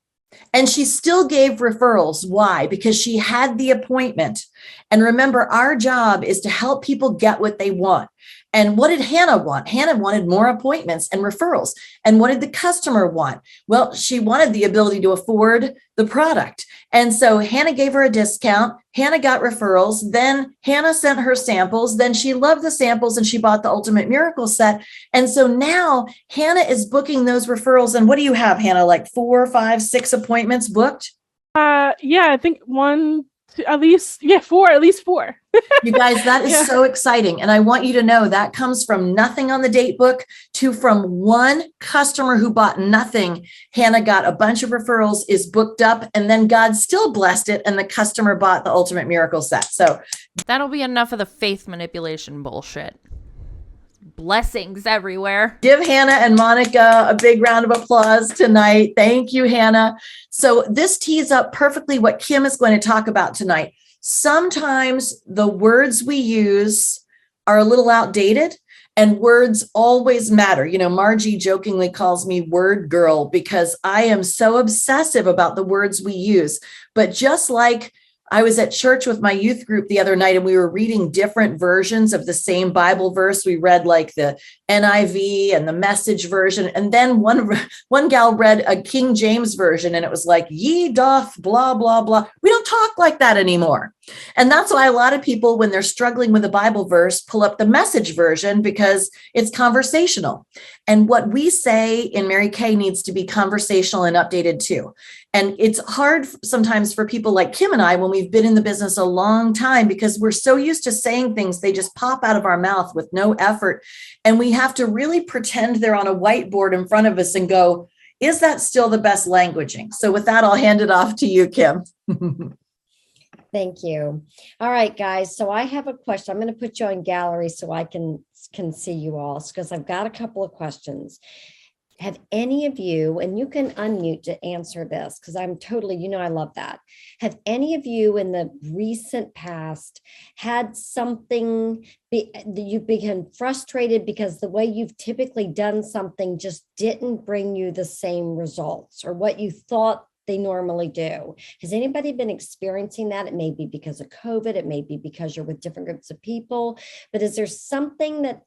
And she still gave referrals. Why? Because she had the appointment. And remember, our job is to help people get what they want. And what did Hannah want? Hannah wanted more appointments and referrals. And what did the customer want? Well, she wanted the ability to afford the product. And so Hannah gave her a discount. Hannah got referrals. Then Hannah sent her samples. Then she loved the samples and she bought the Ultimate Miracle set. And so now Hannah is booking those referrals. And what do you have, Hannah? Like 4, 5, 6 appointments booked?
Yeah, I think at least four.
You guys, that is so exciting. And I want you to know that comes from nothing on the date book to from one customer who bought nothing. Hannah got a bunch of referrals, is booked up, and then God still blessed it. And the customer bought the Ultimate Miracle set. So
that'll be enough of the faith manipulation bullshit. Blessings everywhere.
Give Hannah and Monica a big round of applause tonight. Thank you, Hannah. So this tees up perfectly what Kim is going to talk about tonight. Sometimes the words we use are a little outdated and words always matter. You know, Margie jokingly calls me word girl because I am so obsessive about the words we use. But just like I was at church with my youth group the other night and we were reading different versions of the same Bible verse. We read like the NIV and the Message version. And then one gal read a King James version and it was like, ye doth blah, blah, blah. We don't talk like that anymore. And that's why a lot of people, when they're struggling with a Bible verse, pull up the Message version because it's conversational. And what we say in Mary Kay needs to be conversational and updated too. And it's hard sometimes for people like Kim and I, when we've been in the business a long time, because we're so used to saying things, they just pop out of our mouth with no effort. And we have to really pretend they're on a whiteboard in front of us and go, is that still the best languaging? So with that, I'll hand it off to you, Kim.
Thank you. All right, guys. So I have a question. I'm going to put you on gallery so I can see you all because I've got a couple of questions. Have any of you, and you can unmute to answer this because I'm totally, I love that. Have any of you in the recent past had something that you become frustrated because the way you've typically done something just didn't bring you the same results or what you thought they normally do? Has anybody been experiencing that? It may be because of COVID. It may be because you're with different groups of people. But is there something that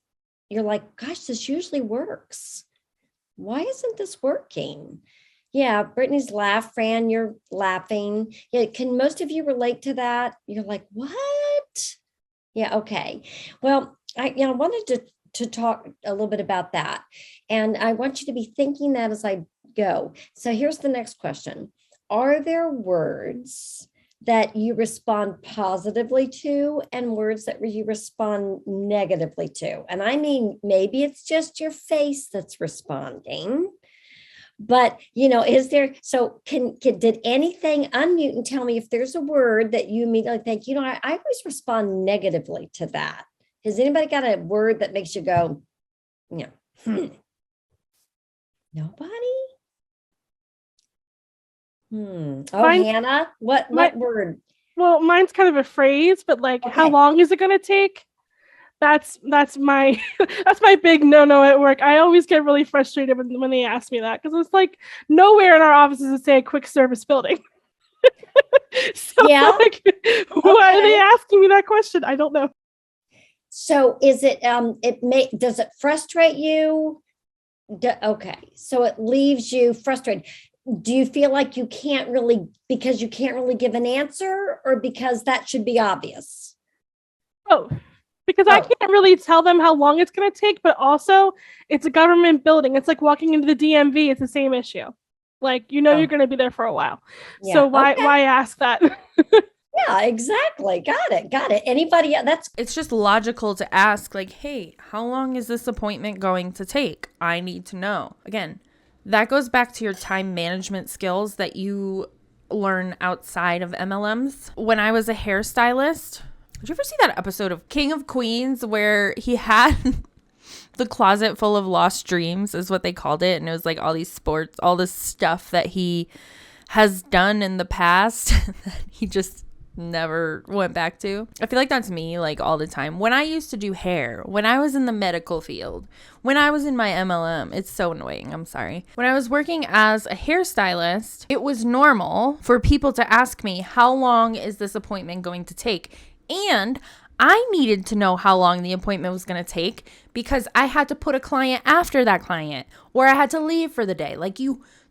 you're like, gosh, this usually works? Why isn't this working? Yeah, Brittany's laugh, Fran, you're laughing. Yeah, can most of you relate to that? You're like, what? Yeah, okay. Well, I wanted to talk a little bit about that. And I want you to be thinking that as I go. So here's the next question. Are there words that you respond positively to and words that you respond negatively to? And I mean, maybe it's just your face that's responding, but is there, so did anything unmute and tell me if there's a word that you immediately think, I always respond negatively to that. Has anybody got a word that makes you go, Nobody? Oh, Hannah, what word?
Well, mine's kind of a phrase, but like, okay. How long is it going to take? That's my that's my big no at work. I always get really frustrated when they ask me that because it's like nowhere in our offices is say a quick service building. So
yeah.
Like, why are they asking me that question? I don't know.
So is it does it frustrate you? Okay, so it leaves you frustrated. Do you feel like you can't really give an answer or because that should be obvious?
Oh, because I can't really tell them how long it's going to take, but also it's a government building. It's like walking into the DMV. It's the same issue. Like, you're going to be there for a while. Yeah. So why ask that?
Yeah, exactly. Got it. Anybody else?
It's just logical to ask like, hey, how long is this appointment going to take? I need to know. Again, that goes back to your time management skills that you learn outside of MLMs. When I was a hairstylist, did you ever see that episode of King of Queens where he had the closet full of lost dreams is what they called it. And it was like all these sports, all this stuff that he has done in the past that he just never went back to. I feel like that's me like all the time. When I used to do hair, when I was in the medical field, when I was in my MLM, it's so annoying. I'm sorry. When I was working as a hairstylist, it was normal for people to ask me, how long is this appointment going to take? And I needed to know how long the appointment was going to take because I had to put a client after that client, or I had to leave for the day.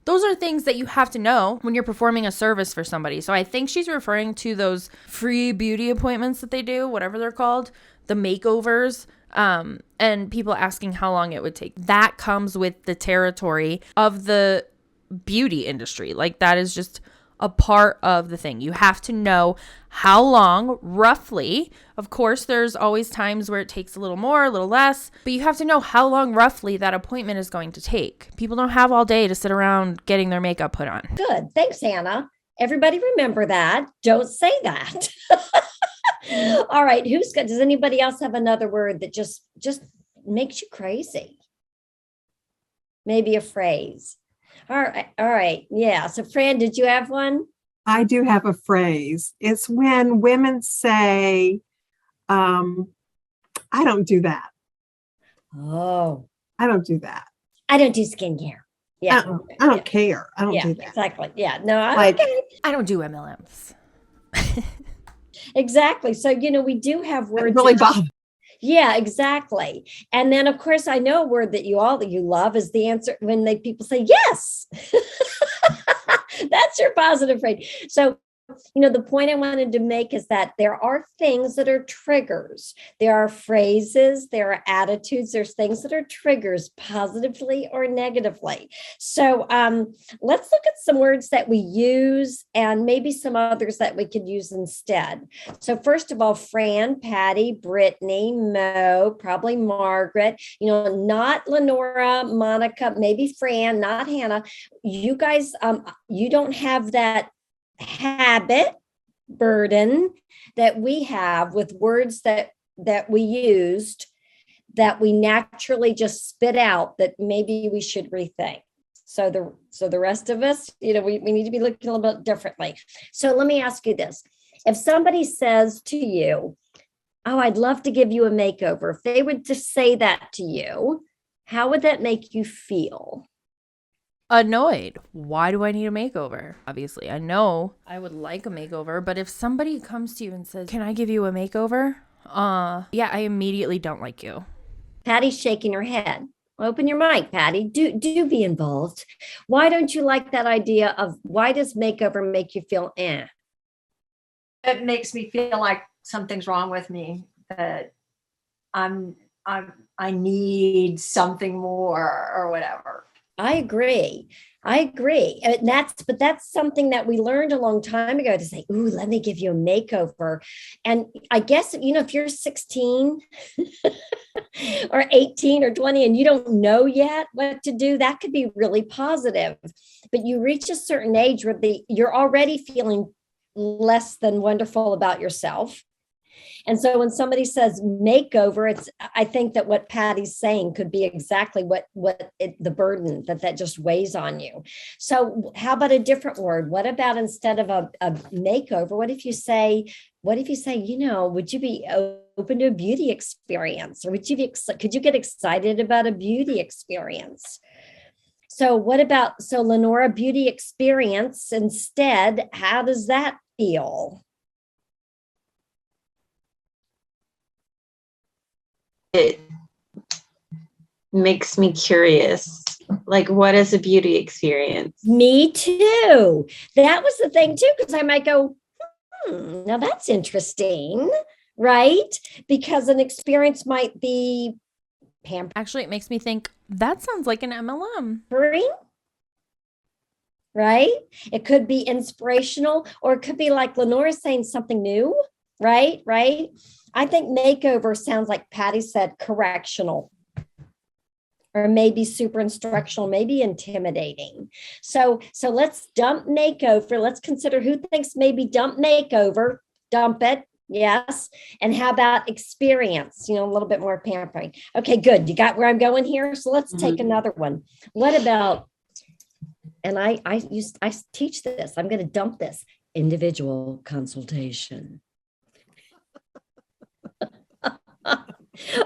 Those are things that you have to know when you're performing a service for somebody. So I think she's referring to those free beauty appointments that they do, whatever they're called, the makeovers, and people asking how long it would take. That comes with the territory of the beauty industry. Like, that is just a part of the thing. You have to know how long, roughly. Of course, there's always times where it takes a little more, a little less, but you have to know how long roughly that appointment is going to take. People don't have all day to sit around getting their makeup put on.
Good. Thanks, Hannah. Everybody remember that. Don't say that. All right. Does anybody else have another word that just makes you crazy? Maybe a phrase. All right. Yeah. So Fran, did you have one?
I do have a phrase. It's when women say, I don't do that.
Oh,
I don't do that.
I don't do skincare. Yeah.
I don't care. I don't
Yeah,
do that.
exactly. Yeah. No,
Like-
okay.
I don't do MLMs.
Exactly. So, we do have
That
words.
really bothers.
Yeah, exactly. And then, of course, I know a word that you love is the answer when people say yes. That's your positive phrase. So, the point I wanted to make is that there are things that are triggers. There are phrases, there are attitudes, there's things that are triggers positively or negatively. So let's look at some words that we use and maybe some others that we could use instead. So first of all, Fran, Patty, Brittany, Mo, probably Margaret, not Lenora, Monica, maybe Fran, not Hannah. You guys, you don't have that habit burden that we have with words that we used that we naturally just spit out that maybe we should rethink. So the rest of us, we need to be looking a little bit differently. So let me ask you this. If somebody says to you, oh, I'd love to give you a makeover, if they would just say that to you, how would that make you feel?
Annoyed. Why do I need a makeover? Obviously, I know I would like a makeover, but if somebody comes to you and says, can I give you a makeover? Yeah, I immediately don't like you.
Patty's shaking her head. Open your mic, Patty. Do be involved. Why don't you like that idea of why does makeover make you feel eh?
It makes me feel like something's wrong with me, that I need something more or whatever.
I agree. And that's something that we learned a long time ago to say, ooh, let me give you a makeover. And I guess, if you're 16 or 18 or 20 and you don't know yet what to do, that could be really positive. But you reach a certain age where you're already feeling less than wonderful about yourself. And so when somebody says makeover, I think that what Patty's saying could be exactly the burden that just weighs on you. So how about a different word? What about instead of a makeover, what if you say, would you be open to a beauty experience? Or could you get excited about a beauty experience? So Lenora, beauty experience instead, how does that feel?
It makes me curious. Like, what is a beauty experience?
Me too. That was the thing too, because I might go, now that's interesting, right? Because an experience might be pampering.
Actually, it makes me think that sounds like an MLM.
Right? It could be inspirational, or it could be like Lenora saying something new, right? I think makeover sounds like Patty said, correctional, or maybe super instructional, maybe intimidating. So let's dump makeover. Let's consider who thinks maybe dump makeover, dump it. Yes. And how about experience, a little bit more pampering. Okay, good. You got where I'm going here. So let's take another one. What about, and I teach this, I'm going to dump this, individual consultation.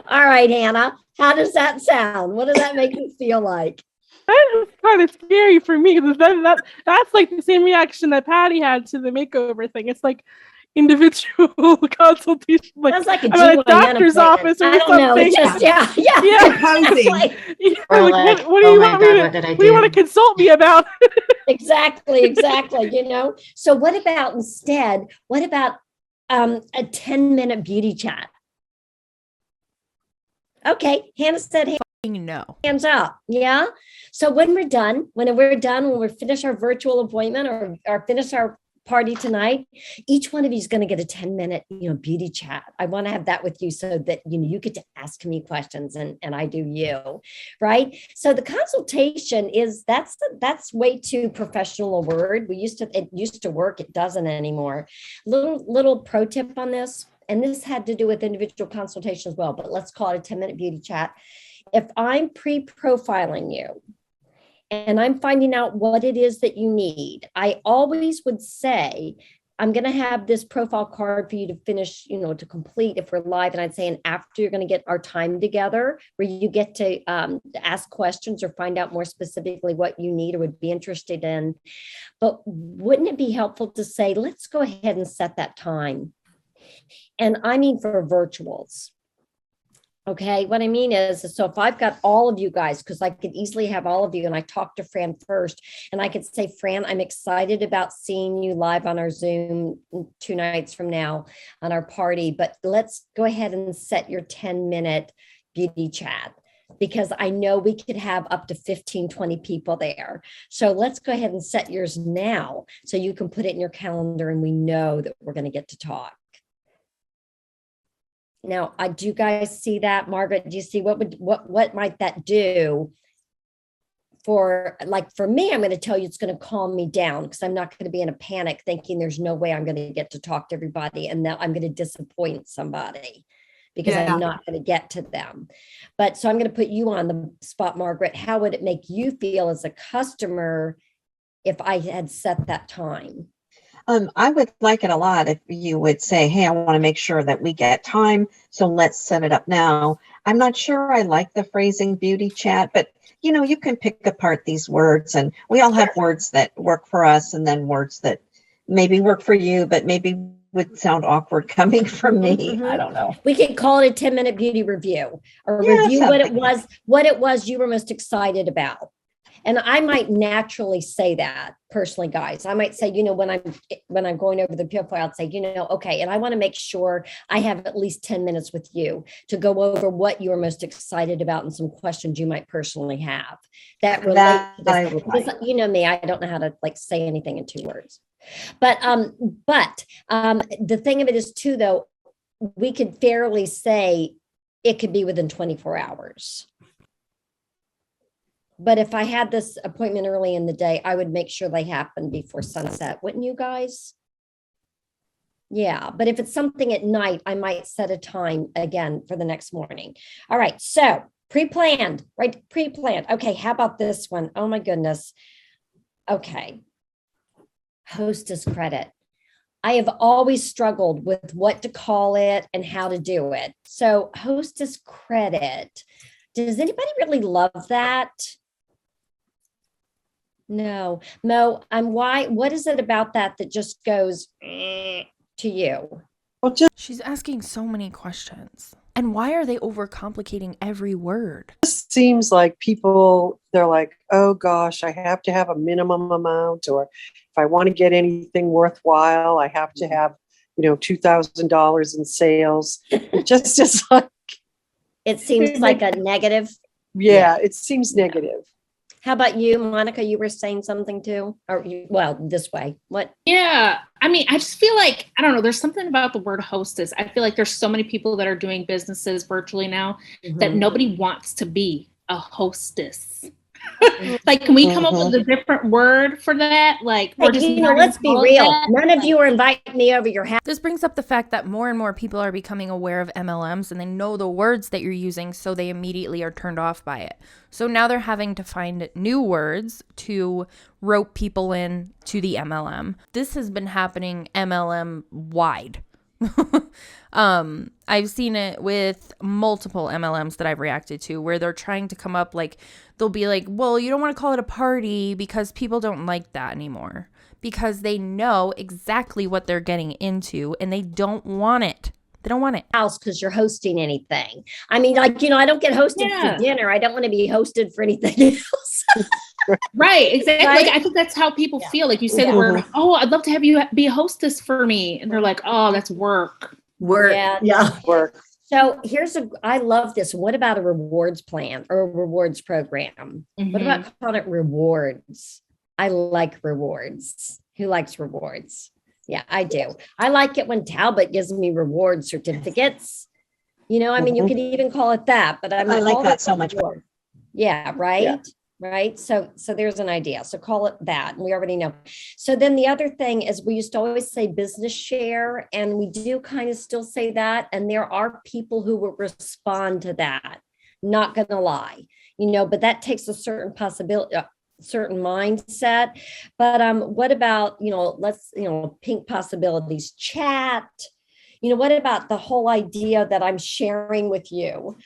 All right, Hannah, how does that sound? What does that make you feel like?
That is kind of scary for me because that's like the same reaction that Patty had to the makeover thing. It's like, individual consultation.
Sounds like a
I'm at a
GYN
doctor's
appointment.
office or
I don't know.
something.
It's just, yeah.
Proposing.
Or
Like,
like,
what do
oh
you
my
want me
God,
to,
what did I
what do you want
do?
to consult me about?
exactly. So what about instead, what about a 10-minute beauty chat? Okay, Hannah said
No.
hands up. Yeah. So when we're done, when we finish our virtual appointment or finish our party tonight, each one of you is going to get a 10-minute, beauty chat. I want to have that with you so that, you get to ask me questions and I do you, right? So the consultation that's way too professional a word. It used to work. It doesn't anymore. Little pro tip on this, and this had to do with individual consultation as well, but let's call it a 10-minute beauty chat. If I'm pre-profiling you and I'm finding out what it is that you need, I always would say, I'm going to have this profile card for you to finish, to complete if we're live. And I'd say, and after you're going to get our time together where you get to ask questions or find out more specifically what you need or would be interested in. But wouldn't it be helpful to say, let's go ahead and set that time? And I mean for virtuals. Okay, what I mean is, so if I've got all of you guys, because I could easily have all of you, and I talk to Fran first, and I could say, Fran, I'm excited about seeing you live on our Zoom 2 nights from now on our party, but let's go ahead and set your 10-minute beauty chat, because I know we could have up to 15, 20 people there. So let's go ahead and set yours now so you can put it in your calendar and we know that we're going to get to talk. Now, do you guys see that? Margaret, do you see what might that do for me? I'm going to tell you, it's going to calm me down because I'm not going to be in a panic thinking there's no way I'm going to get to talk to everybody and that I'm going to disappoint somebody because I'm not going to get to them. But so I'm going to put you on the spot, Margaret. How would it make you feel as a customer if I had set that time?
I would like it a lot if you would say, hey, I want to make sure that we get time, so let's set it up now. I'm not sure I like the phrasing beauty chat, but you can pick apart these words, and we all have words that work for us and then words that maybe work for you, but maybe would sound awkward coming from me.
Mm-hmm.
I don't know.
We could call it a 10-minute beauty review or review what it was you were most excited about. And I might naturally say that personally, guys. I might say, when I'm going over the profile, I'd say, okay, and I want to make sure I have at least 10 minutes with you to go over what you're most excited about and some questions you might personally have that relate to this. Because, me, I don't know how to say anything in 2 words. But the thing of it is too, though, we could fairly say it could be within 24 hours. But if I had this appointment early in the day, I would make sure they happen before sunset. Wouldn't you guys? Yeah. But if it's something at night, I might set a time again for the next morning. All right. So pre-planned, right? Pre-planned. Okay. How about this one? Oh my goodness. Okay. Hostess credit. I have always struggled with what to call it and how to do it. So hostess credit. Does anybody really love that? No, Mo, what is it about that just goes to you?
Well,
She's asking so many questions. And why are they overcomplicating every word?
just seems like people, they're like, oh gosh, I have to have a minimum amount, or if I want to get anything worthwhile, I have to have, $2,000 in sales. It just is like,
it seems like a negative.
Yeah, it seems negative.
How about you, Monica? You were saying something too, this way. What?
Yeah. I mean, I just feel like, I don't know, there's something about the word hostess. I feel like there's so many people that are doing businesses virtually now that nobody wants to be a hostess. Can we come up with a different word for that?
Let's be real. None of you are inviting me over your house.
This brings up the fact that more and more people are becoming aware of MLMs and they know the words that you're using, so they immediately are turned off by it. So now they're having to find new words to rope people in to the MLM. This has been happening MLM wide. I've seen it with multiple MLMs that I've reacted to where they're trying to come up they'll be like, well, you don't want to call it a party because people don't like that anymore. because they know exactly what they're getting into and they don't want it. They don't want it.
House because you're hosting anything. I mean, like, I don't get hosted for dinner. I don't want to be hosted for anything else.
Right, exactly.
Right?
Like, I think that's how people feel. Like you say the word, oh, I'd love to have you be a hostess for me. And they're like, oh, that's work.
Work. Yeah.
Work.
So I love this. What about a rewards plan or a rewards program? What about calling it rewards? I like rewards. Who likes rewards? Yeah, I do. I like it when Talbot gives me reward certificates. I mean, you could even call it that, but I
like that so much.
Yeah, right. Yeah. Right. So there's an idea. So call it that. And we already know. So then the other thing is we used to always say business share, and we do kind of still say that. And there are people who will respond to that. Not going to lie, but that takes a certain possibility, certain mindset. But what about, let's, pink possibilities chat, what about the whole idea that I'm sharing with you?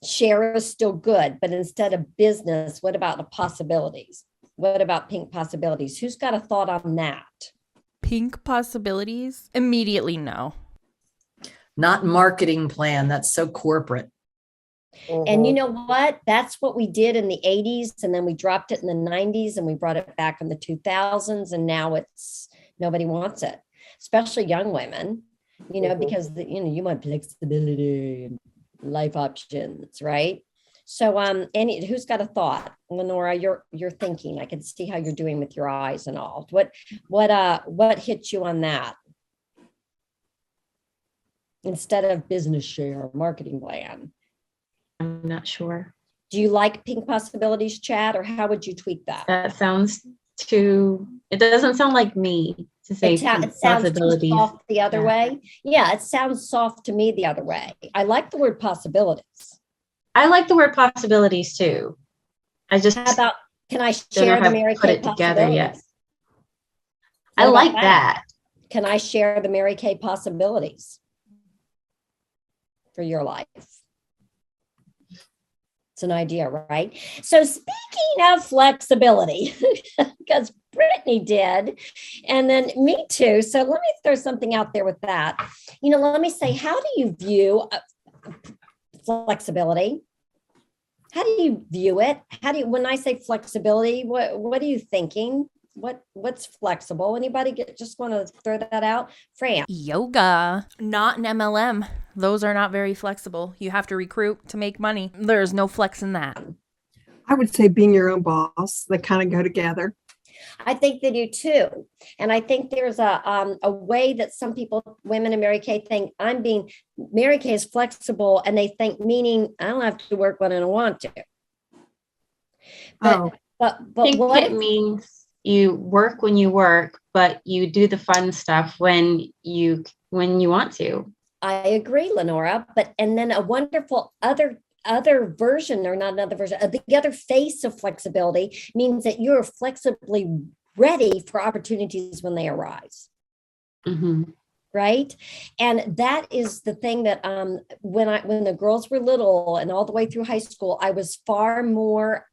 Share is still good, but instead of business, what about the possibilities? What about pink possibilities? Who's got a thought on that?
Pink possibilities? Immediately no.
Not marketing plan. That's so corporate.
And you know what? That's what we did in the 80s. And then we dropped it in the 90s and we brought it back in the 2000s. And now nobody wants it, especially young women, because you want flexibility and life options, right? So who's got a thought? Lenora, you're thinking. I can see how you're doing with your eyes and all. What hit you on that? Instead of business share, marketing plan.
I'm not sure.
Do you like pink possibilities chat, or how would you tweak that?
That sounds it doesn't sound like me to say
it sounds too soft the other way. Yeah, it sounds soft to me the other way. I like the word possibilities.
I like the word possibilities too. How
about, can I share the Mary Kay possibilities?
Yet. I like that.
Can I share the Mary Kay possibilities for your life? It's an idea, right? So speaking of flexibility, because Brittany did, and then me too. So let me throw something out there with that. Let me say, how do you view flexibility? How do you view it? When I say flexibility, what are you thinking? What's flexible? Anybody just want to throw that out? Fran.
Yoga, not an MLM. Those are not very flexible. You have to recruit to make money. There's no flex in that.
I would say being your own boss. They kind of go together.
I think they do too. And I think there's a way that some people, women in Mary Kay, think Mary Kay is flexible, and they think meaning I don't have to work when I don't want to. But
I think it means you work when you work, but you do the fun stuff when you want to.
I agree, Lenora. And then a wonderful other version, or not another version, the other face of flexibility means that you're flexibly ready for opportunities when they arise.
Mm-hmm.
Right. And that is the thing that when the girls were little and all the way through high school, I was far more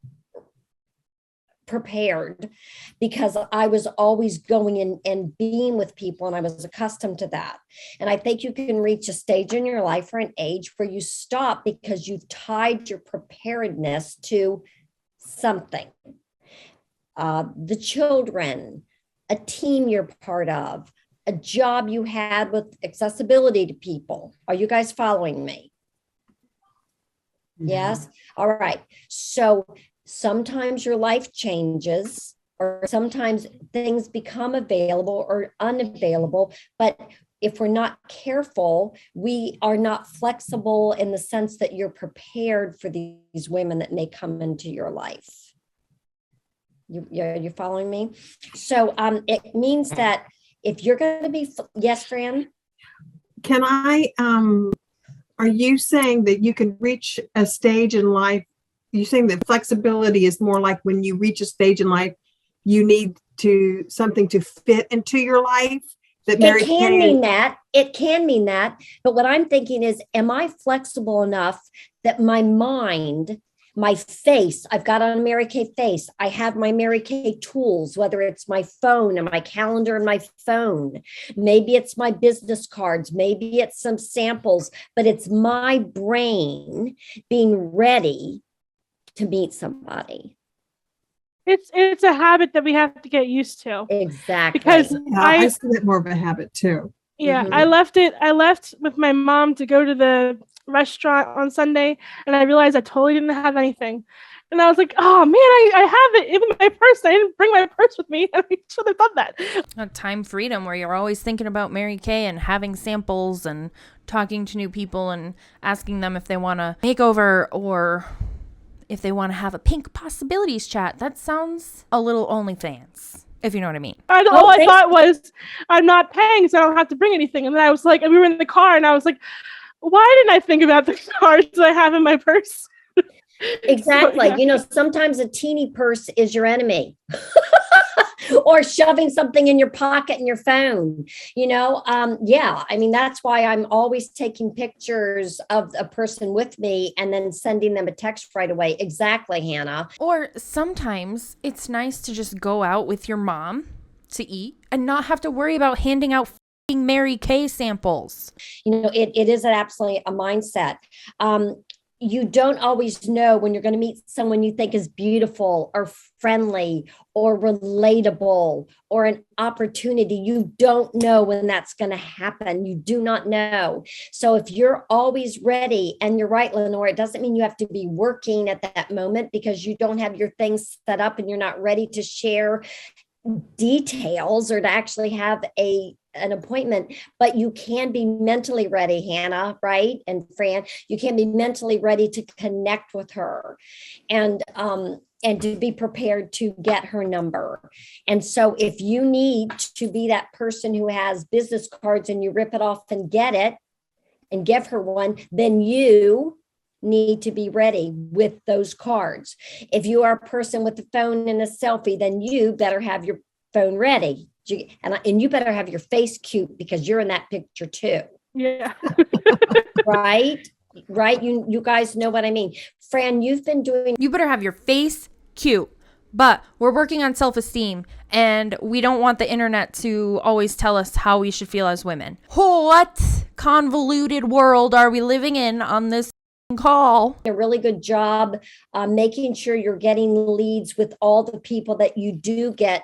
prepared because I was always going in and being with people, and I was accustomed to that. And I think you can reach a stage in your life or an age where you stop because you've tied your preparedness to something. The children, a team you're part of, a job you had with accessibility to people. Are you guys following me? Mm-hmm. Yes. All right. So sometimes your life changes, or sometimes things become available or unavailable. But if we're not careful, we are not flexible in the sense that you're prepared for these women that may come into your life. You're following me? So it means that if you're going to be, yes, Fran?
Can I, are you saying that you can reach a stage in life? You're saying that flexibility is more like when you reach a stage in life, you need something to fit into your life? It
can mean that. It can mean that. But what I'm thinking is, am I flexible enough that my mind My face, I've got on a Mary Kay face. I have my Mary Kay tools, whether it's my phone and my calendar and my phone. Maybe it's my business cards. Maybe it's some samples, but it's my brain being ready to meet somebody.
It's a habit that we have to get used to.
Exactly.
Because
Yeah, I see that more of a habit too.
yeah, I left with my mom to go to the restaurant on Sunday, and I realized I totally didn't have anything. And I was like, oh man, I have it in my purse. I didn't bring my purse with me. I should have done that.
A time freedom where you're always thinking about Mary Kay and having samples and talking to new people and asking them if they want a makeover or if they want to have a pink possibilities chat. That sounds a little OnlyFans, if you know what I mean.
All I thought was, I'm not paying, so I don't have to bring anything. And then I was like, and we were in the car, and I was like, why didn't I think about the cards I have in my purse?
Exactly.
So, yeah.
Sometimes a teeny purse is your enemy. Or shoving something in your pocket in your phone, yeah. I mean, that's why I'm always taking pictures of a person with me and then sending them a text right away. Exactly, Hannah.
Or sometimes it's nice to just go out with your mom to eat and not have to worry about handing out f***ing Mary Kay samples.
It is absolutely a mindset. You don't always know when you're going to meet someone you think is beautiful or friendly or relatable or an opportunity. You don't know when that's going to happen. You do not know. So if you're always ready, and you're right, Lenore, it doesn't mean you have to be working at that moment because you don't have your things set up and you're not ready to share details or to actually have an appointment, but you can be mentally ready, Hannah, right? And Fran, you can be mentally ready to connect with her and to be prepared to get her number. And so if you need to be that person who has business cards and you rip it off and get it and give her one, then you need to be ready with those cards. If you are a person with a phone and a selfie, then you better have your phone ready. And you better have your face cute because you're in that picture too.
Yeah.
Right? You guys know what I mean. Fran, you
better have your face cute. But we're working on self-esteem, and we don't want the internet to always tell us how we should feel as women. What convoluted world are we living in on this call?
A really good job making sure you're getting leads with all the people that you do get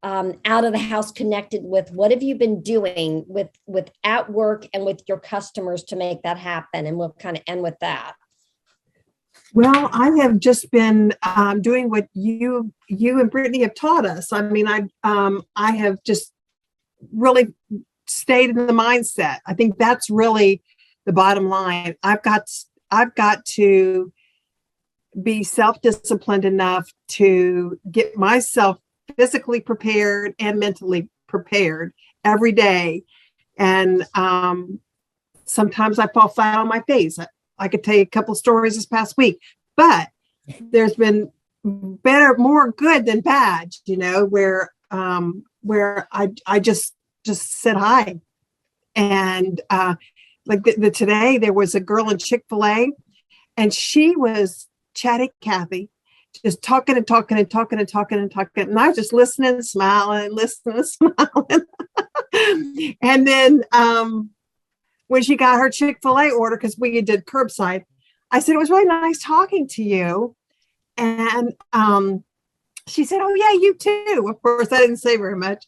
out of the house connected with. What have you been doing with at work and with your customers to make that happen? And we'll kind of end with that.
Well, I have just been doing what you and Brittany have taught us. I mean, I have just really stayed in the mindset. I think that's really the bottom line. I've got to be self-disciplined enough to get myself physically prepared and mentally prepared every day. And sometimes I fall flat on my face. I could tell you a couple of stories this past week, but there's been more good than bad, where I just said hi. And like today there was a girl in Chick-fil-A and she was chatty Kathy, just talking and talking and talking and talking and talking. And I was just listening and smiling, listening and smiling. And then when she got her Chick-fil-A order, because we did curbside, I said, it was really nice talking to you. And she said, oh yeah, you too. Of course, I didn't say very much.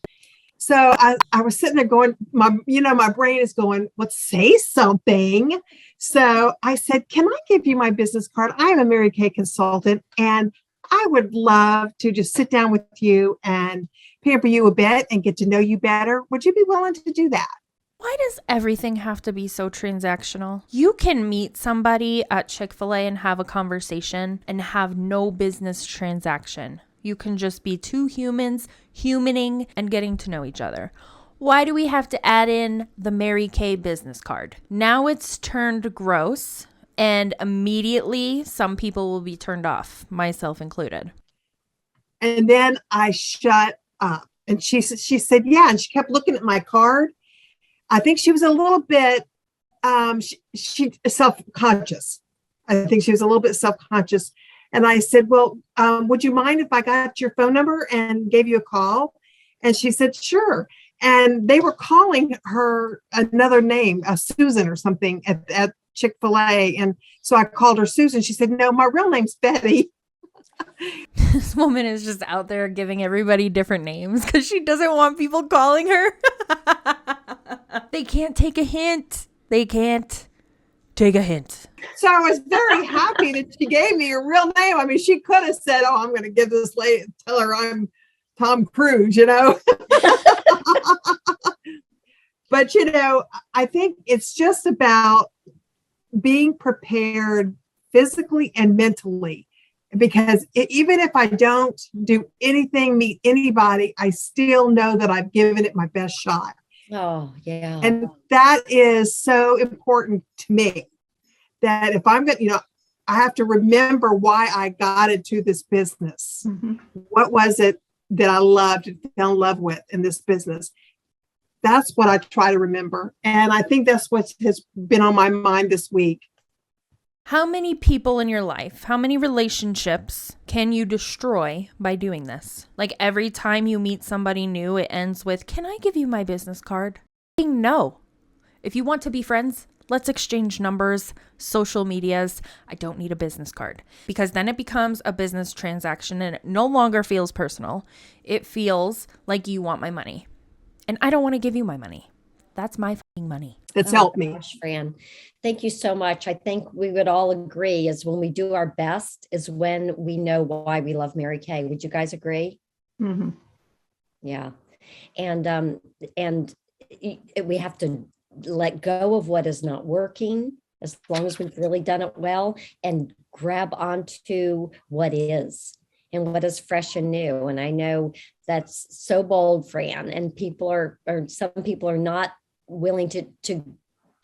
So I was sitting there going, my brain is going, let's say something. So I said, can I give you my business card? I'm a Mary Kay consultant, and I would love to just sit down with you and pamper you a bit and get to know you better. Would you be willing to do that?
Why does everything have to be so transactional? You can meet somebody at Chick-fil-A and have a conversation and have no business transaction. You can just be two humans humaning and getting to know each other. Why do we have to add in the Mary Kay business card? Now it's turned gross, and immediately some people will be turned off, myself included.
And then I shut up. And she said, yeah. And she kept looking at my card. I think she was a little bit she self-conscious. I think she was a little bit self-conscious. And I said, well, would you mind if I got your phone number and gave you a call? And she said, sure. And they were calling her another name, Susan or something at Chick-fil-A. And so I called her Susan. She said, no, my real name's Betty.
This woman is just out there giving everybody different names because she doesn't want people calling her. They can't take a hint. They can't take a hint.
So I was very happy that she gave me a real name. I mean, she could have said, oh, I'm going to give this lady, tell her I'm Tom Cruise, you know. But, you know, I think it's just about being prepared physically and mentally, because even if I don't do anything, meet anybody, I still know that I've given it my best shot.
Oh, yeah.
And that is so important to me, that if I'm going to, you know, I have to remember why I got into this business.
Mm-hmm.
What was it that I loved and fell in love with in this business? That's what I try to remember. And I think that's what has been on my mind this week.
How many people in your life, how many relationships can you destroy by doing this? Like every time you meet somebody new, it ends with, can I give you my business card? No. If you want to be friends, let's exchange numbers, social medias. I don't need a business card, because then it becomes a business transaction and it no longer feels personal. It feels like you want my money. And I don't want to give you my money. That's my fucking money.
It's helped me.
Gosh, Fran, thank you so much. I think we would all agree is when we do our best is when we know why we love Mary Kay. Would you guys agree?
Mm-hmm.
Yeah. And we have to let go of what is not working, as long as we've really done it well, and grab onto what is and what is fresh and new. And I know that's so bold, Fran, and some people are not willing to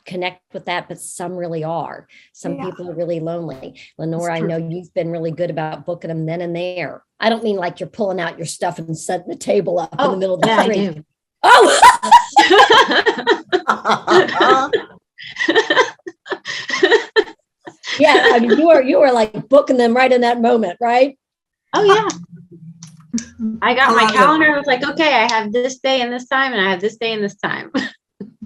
connect with that, but some really are. Some people are really lonely. Lenora, I know you've been really good about booking them then and there. I don't mean like you're pulling out your stuff and setting the table up in the middle of the street.
I do.
Oh, yeah. I mean, you are like booking them right in that moment, right?
Oh yeah. I got my calendar. I was like, okay, I have this day and this time, and I have this day and this time.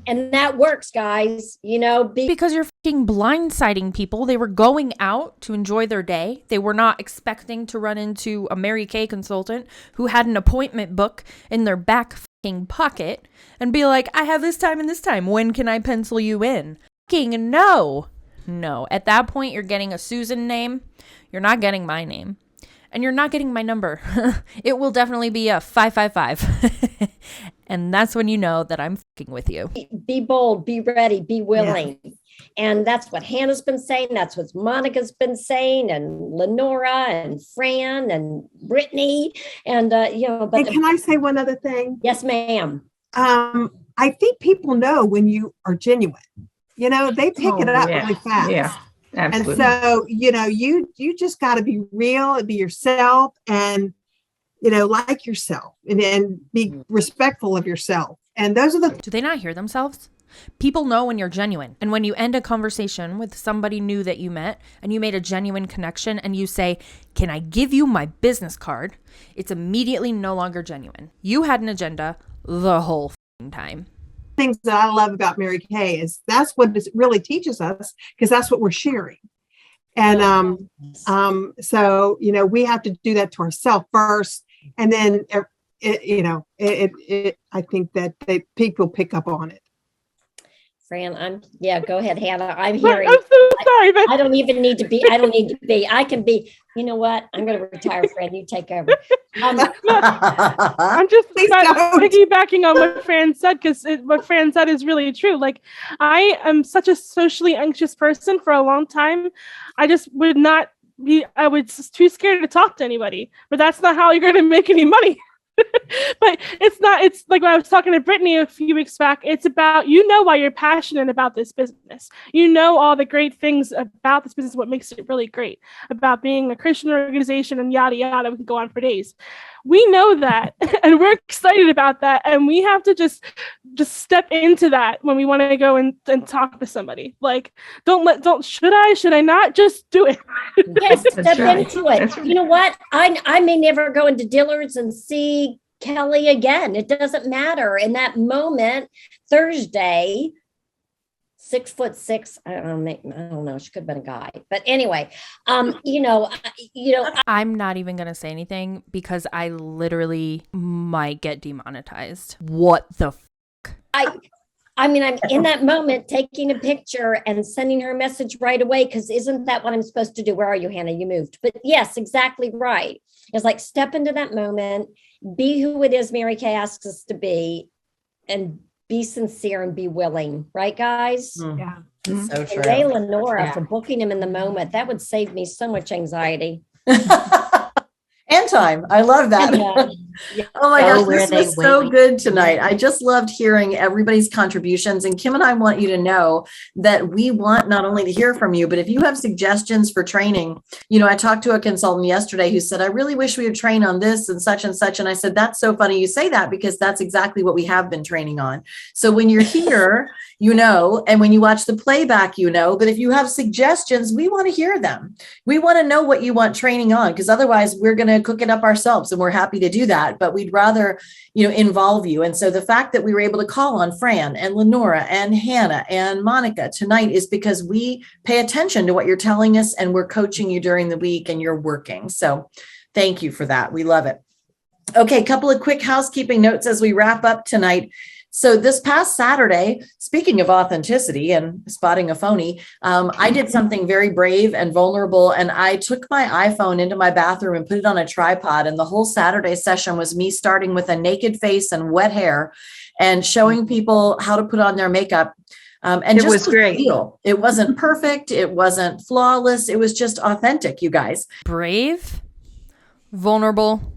And that works, guys, you know,
because you're fucking blindsiding people. They were going out to enjoy their day. They were not expecting to run into a Mary Kay consultant who had an appointment book in their back fucking pocket and be like, I have this time and this time. When can I pencil you in? Fucking no. No. At that point, you're getting a Susan name. You're not getting my name. And you're not getting my number. It will definitely be a 555. And that's when you know that I'm fucking with you.
Be bold, be ready, be willing. Yeah. And that's what Hannah's been saying. That's what Monica's been saying, and Lenora and Fran and Brittany. And, you know, but
can I say one other thing?
Yes, ma'am.
I think people know when you are genuine. You know, they pick it up really fast.
Yeah. Absolutely.
And so, you know, you just got to be real and be yourself, and, you know, like yourself, and be respectful of yourself. And those are the.
Do they not hear themselves? People know when you're genuine. And when you end a conversation with somebody new that you met and you made a genuine connection and you say, can I give you my business card? It's immediately no longer genuine. You had an agenda the whole time.
Things that I love about Mary Kay is that's what it really teaches us, because that's what we're sharing. And so, you know, we have to do that to ourselves first. And then, I think that people pick up on it.
Fran, go ahead, Hannah. I'm hearing.
I'm so sorry, but
I don't even need to be. I can be. You know what? I'm going to retire, Fran. You take over.
I'm just piggybacking on what Fran said, because what Fran said is really true. Like, I am such a socially anxious person for a long time. I just would not be. I was too scared to talk to anybody. But that's not how you're going to make any money. But it's like when I was talking to Brittany a few weeks back, it's about, you know, why you're passionate about this business. You know, all the great things about this business, what makes it really great about being a Christian organization and yada, yada. We can go on for days. We know that, and we're excited about that, and we have to just step into that when we want to go and talk to somebody. Like, should I not just do it?
Yes, step
right.
into it.
That's right.
You know what? I may never go into Dillard's and see Kelly again. It doesn't matter. In that moment, Thursday, 6'6", I don't know. She could have been a guy, but anyway,
I'm not even going to say anything because I literally might get demonetized. What the
I mean, I'm in that moment taking a picture and sending her a message right away, because isn't that what I'm supposed to do? Where are you, Hannah? You moved. But yes, exactly right. It's like step into that moment, be who it is Mary Kay asks us to be, and be sincere and be willing. Right, guys?
Yeah.
So
So
and
true.
yay, Lenora,
Yeah.
for booking him in the moment. That would save me so much anxiety.
And time. I love that.
Yeah.
Oh my
Go
gosh,
where
this
they
was so
wait.
good tonight. I just loved hearing everybody's contributions. And Kim and I want you to know that we want not only to hear from you, but if you have suggestions for training, I talked to a consultant yesterday who said, I really wish we would train on this and such and such. And I said, that's so funny you say that, because that's exactly what we have been training on. So when you're here, and when you watch the playback, but if you have suggestions, we want to hear them. We want to know what you want training on, because otherwise we're going to cook it up ourselves, and we're happy to do that. But we'd rather, involve you. And so the fact that we were able to call on Fran and Lenora and Hannah and Monica tonight is because we pay attention to what you're telling us, and we're coaching you during the week, and you're working. So thank you for that. We love it. Okay, a couple of quick housekeeping notes as we wrap up tonight. So this past Saturday, speaking of authenticity and spotting a phony, I did something very brave and vulnerable, and I took my iPhone into my bathroom and put it on a tripod. And the whole Saturday session was me starting with a naked face and wet hair and showing people how to put on their makeup. And
It
just
was great.
real. It wasn't perfect. It wasn't flawless. It was just authentic, you guys.
brave, vulnerable,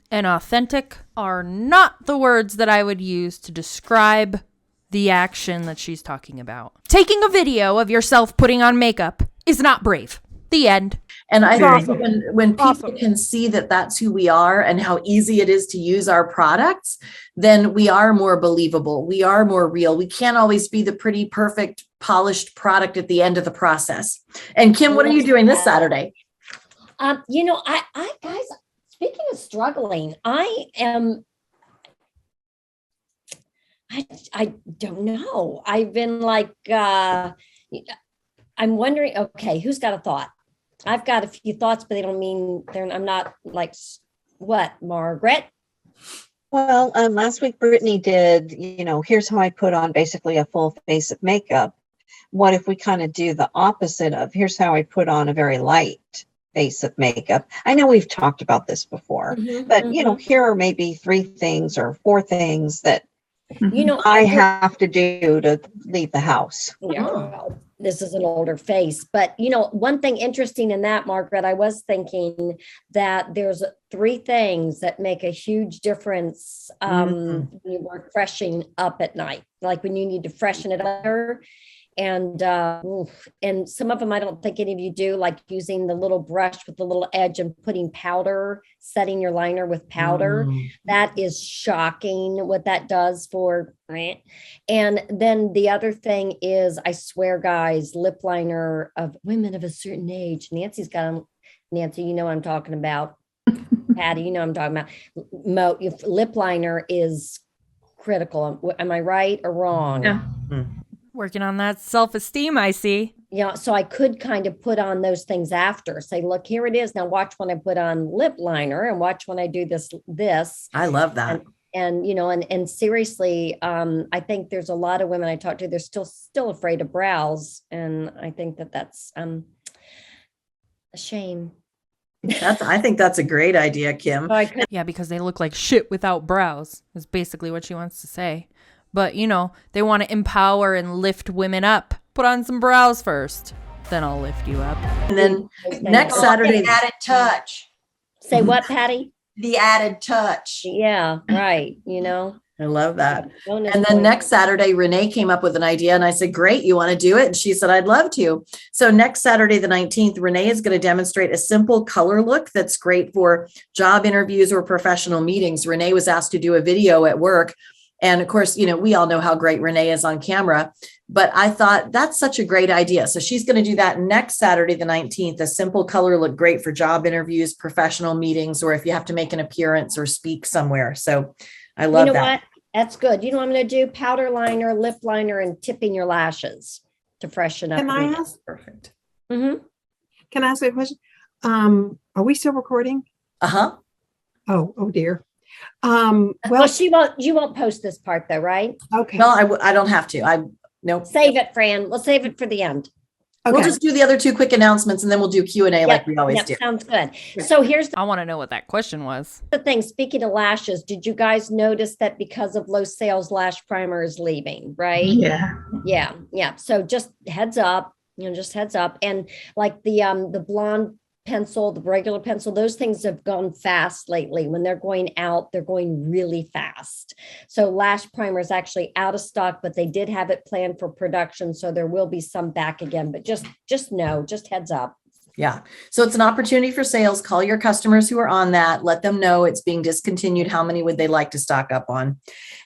and authentic are not the words that I would use to describe the action that she's talking about. Taking a video of yourself putting on makeup is not brave. The end.
And I think
Awesome.
when people
Awesome.
can see that that's who we are and how easy it is to use our products, then we are more believable. We are more real. We can't always be the pretty, perfect, polished product at the end of the process. And Kim, what are you doing this Saturday?
I guys, speaking of struggling, I don't know. I've been like, I'm wondering, okay, who's got a thought? I've got a few thoughts, but they don't mean I'm not like, what, Margaret?
Well, last week Brittany did, here's how I put on basically a full face of makeup. What if we kind of do the opposite of here's how I put on a very light face of makeup? I know we've talked about this before, but here are maybe 3 things or 4 things that I have to do to leave the house.
Yeah, well, this is an older face, but one thing interesting in that, Margaret, I was thinking that there's 3 things that make a huge difference when you work freshening up at night, like when you need to freshen it up. And some of them, I don't think any of you do, like using the little brush with the little edge and putting powder, setting your liner with powder. That is shocking what that does for. And then the other thing is, I swear, guys, lip liner of women of a certain age. Nancy's got them. Nancy, you know what I'm talking about. Patty, you know what I'm talking about. Lip liner is critical. Am I right or wrong?
Yeah.
Working on that self-esteem, I see.
So I could kind of put on those things after, say, look, here it is. Now watch when I put on lip liner and watch when I do this.
I love that.
And seriously, I think there's a lot of women I talk to, they're still afraid of brows. And I think that's a shame.
I think that's a great idea, Kim.
Yeah, because they look like shit without brows, is basically what she wants to say. But, they want to empower and lift women up. Put on some brows first, then I'll lift you up.
And then next Saturday,
The added touch.
Say what, Patty?
The added touch.
Yeah, right.
I love that.
Bonus
And then
points.
next Saturday, Renee came up with an idea and I said, great, you want to do it? And she said, I'd love to. So next Saturday, the 19th, Renee is going to demonstrate a simple color look that's great for job interviews or professional meetings. Renee was asked to do a video at work. And of course, we all know how great Renee is on camera, but I thought that's such a great idea. So she's going to do that next Saturday, the 19th, a simple color look great for job interviews, professional meetings, or if you have to make an appearance or speak somewhere. So I love that.
What? That's good. You know what I'm going to do? Powder liner, lip liner, and tipping your lashes to freshen up.
Can I ask?
Perfect.
Mm-hmm.
Can I ask a question? Are we still recording?
Uh-huh.
Oh dear.
Well, you won't post this part though, right?
Okay.
No, I don't have to. Nope.
Save it, Fran. We'll save it for the end.
Okay.
We'll just do the other two quick announcements and then we'll do Q&A like we always do.
Sounds good. So here's
I want to know what that question was.
the thing. Speaking of lashes, did you guys notice that because of low sales, Lash Primer is leaving, right? Yeah. So just heads up, just heads up. And like the blonde pencil, the regular pencil, those things have gone fast lately. When they're going out, they're going really fast. So Lash Primer is actually out of stock, but they did have it planned for production. So there will be some back again, but just heads up.
Yeah. So it's an opportunity for sales. Call your customers who are on that. Let them know it's being discontinued. How many would they like to stock up on?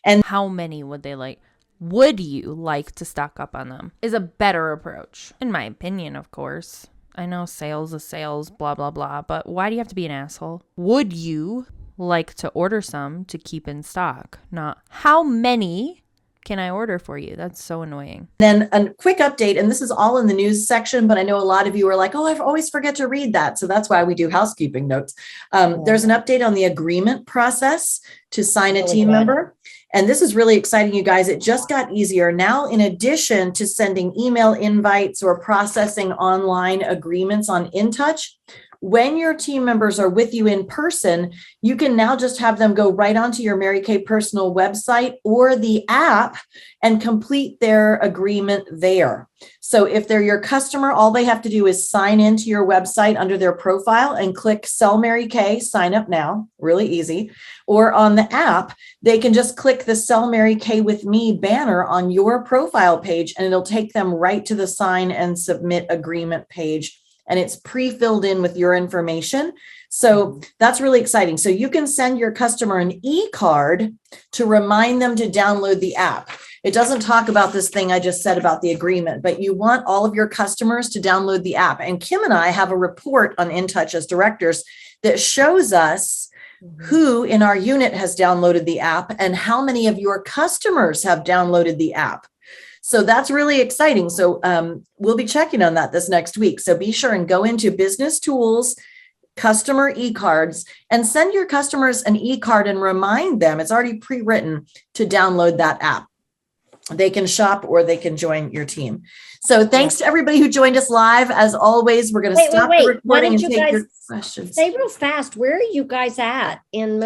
And
how many would they like? Would you like to stock up on them is a better approach, in my opinion, of course. I know sales is sales, blah, blah, blah, but why do you have to be an asshole? Would you like to order some to keep in stock? Not how many can I order for you? That's so annoying.
Then a quick update, and this is all in the news section, but I know a lot of you are like, oh, I always forget to read that. So that's why we do housekeeping notes. There's an update on the agreement process to sign a team member. And this is really exciting, you guys. It just got easier. Now, in addition to sending email invites or processing online agreements on InTouch, when your team members are with you in person, you can now just have them go right onto your Mary Kay personal website or the app and complete their agreement there. So if they're your customer, all they have to do is sign into your website under their profile and click Sell Mary Kay, sign up now, really easy. Or on the app, they can just click the Sell Mary Kay with Me banner on your profile page, and it'll take them right to the sign and submit agreement page. And it's pre-filled in with your information. So that's really exciting. So you can send your customer an e-card to remind them to download the app. It doesn't talk about this thing I just said about the agreement, but you want all of your customers to download the app. And Kim and I have a report on InTouch as directors that shows us who in our unit has downloaded the app and how many of your customers have downloaded the app. So that's really exciting. So we'll be checking on that this next week. So be sure and go into Business Tools, Customer e-cards, and send your customers an e-card and remind them, it's already pre-written, to download that app. They can shop or they can join your team. So thanks to everybody who joined us live. As always, we're going to stop the recording and take your questions.
Say real fast, where are you guys at in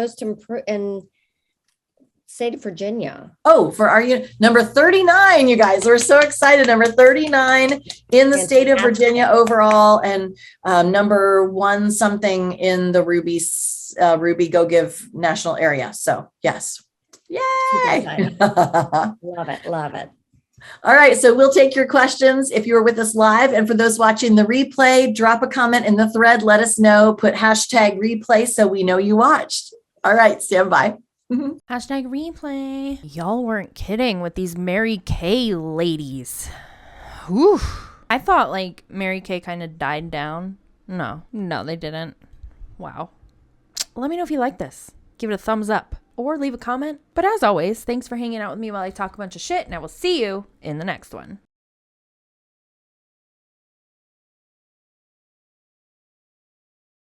state of Virginia?
Oh, for our number 39, you guys, we're so excited. Number 39 in the state of Virginia overall, and number 1 something in the Ruby Go Give national area. So yes. Yay.
Love it.
All right. So we'll take your questions if you were with us live. And for those watching the replay, drop a comment in the thread. Let us know, put hashtag replay so we know you watched. All right. Stand by.
Hashtag replay. Y'all weren't kidding with these Mary Kay ladies. Whew. I thought like Mary Kay kind of died down. No, they didn't. Wow. Let me know if you like this. Give it a thumbs up or leave a comment. But as always, thanks for hanging out with me while I talk a bunch of shit, and I will see you in the next one.